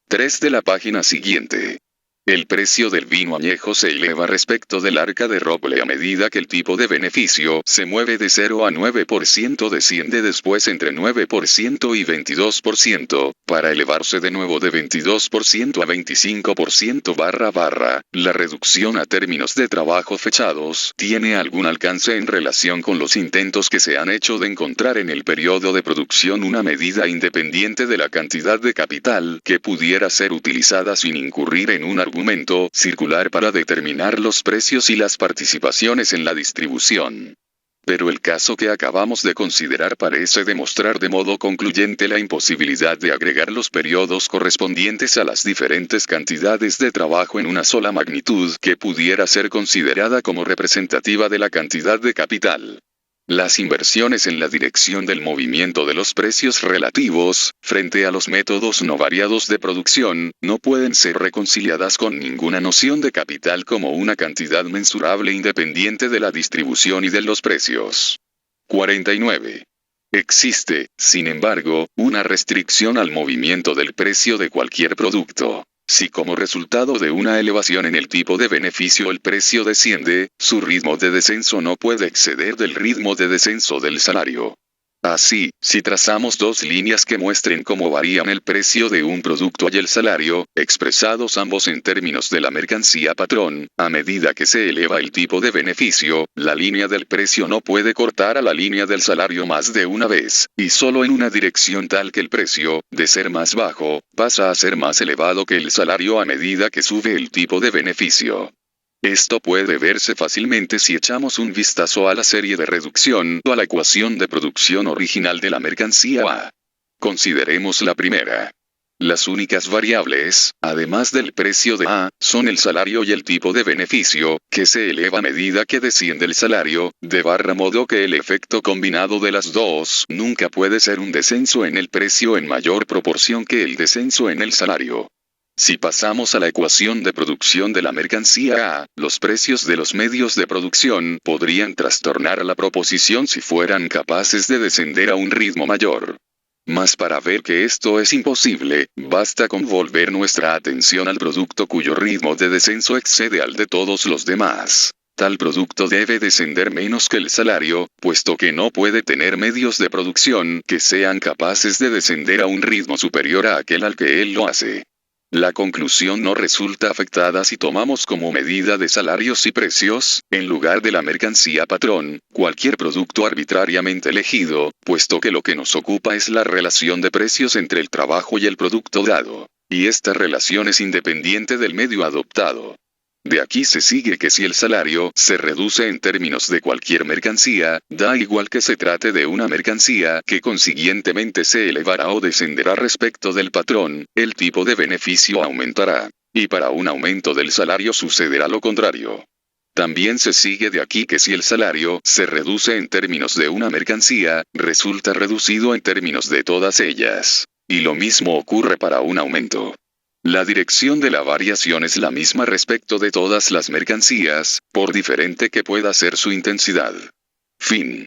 A: 3 de la página siguiente. El precio del vino añejo se eleva respecto del arca de roble a medida que el tipo de beneficio se mueve de 0 a 9%, desciende después entre 9% y 22%, para elevarse de nuevo de 22% a 25% barra. La reducción a términos de trabajo fechados tiene algún alcance en relación con los intentos que se han hecho de encontrar en el periodo de producción una medida independiente de la cantidad de capital que pudiera ser utilizada sin incurrir en un argumento circular para determinar los precios y las participaciones en la distribución. Pero el caso que acabamos de considerar parece demostrar de modo concluyente la imposibilidad de agregar los periodos correspondientes a las diferentes cantidades de trabajo en una sola magnitud que pudiera ser considerada como representativa de la cantidad de capital. Las inversiones en la dirección del movimiento de los precios relativos, frente a los métodos no variados de producción, no pueden ser reconciliadas con ninguna noción de capital como una cantidad mensurable independiente de la distribución y de los precios. 49. Existe, sin embargo, una restricción al movimiento del precio de cualquier producto. Si como resultado de una elevación en el tipo de beneficio el precio desciende, su ritmo de descenso no puede exceder del ritmo de descenso del salario. Así, si trazamos dos líneas que muestren cómo varían el precio de un producto y el salario, expresados ambos en términos de la mercancía patrón, a medida que se eleva el tipo de beneficio, la línea del precio no puede cortar a la línea del salario más de una vez, y solo en una dirección tal que el precio, de ser más bajo, pasa a ser más elevado que el salario a medida que sube el tipo de beneficio. Esto puede verse fácilmente si echamos un vistazo a la serie de reducción o a la ecuación de producción original de la mercancía A. Consideremos la primera. Las únicas variables, además del precio de A, son el salario y el tipo de beneficio, que se eleva a medida que desciende el salario, de modo que el efecto combinado de las dos nunca puede ser un descenso en el precio en mayor proporción que el descenso en el salario. Si pasamos a la ecuación de producción de la mercancía A, los precios de los medios de producción podrían trastornar a la proposición si fueran capaces de descender a un ritmo mayor. Mas para ver que esto es imposible, basta con volver nuestra atención al producto cuyo ritmo de descenso excede al de todos los demás. Tal producto debe descender menos que el salario, puesto que no puede tener medios de producción que sean capaces de descender a un ritmo superior a aquel al que él lo hace. La conclusión no resulta afectada si tomamos como medida de salarios y precios, en lugar de la mercancía patrón, cualquier producto arbitrariamente elegido, puesto que lo que nos ocupa es la relación de precios entre el trabajo y el producto dado, y esta relación es independiente del medio adoptado. De aquí se sigue que si el salario se reduce en términos de cualquier mercancía, da igual que se trate de una mercancía que consiguientemente se elevará o descenderá respecto del patrón, el tipo de beneficio aumentará. Y para un aumento del salario sucederá lo contrario. También se sigue de aquí que si el salario se reduce en términos de una mercancía, resulta reducido en términos de todas ellas. Y lo mismo ocurre para un aumento. La dirección de la variación es la misma respecto de todas las mercancías, por diferente que pueda ser su intensidad. Fin.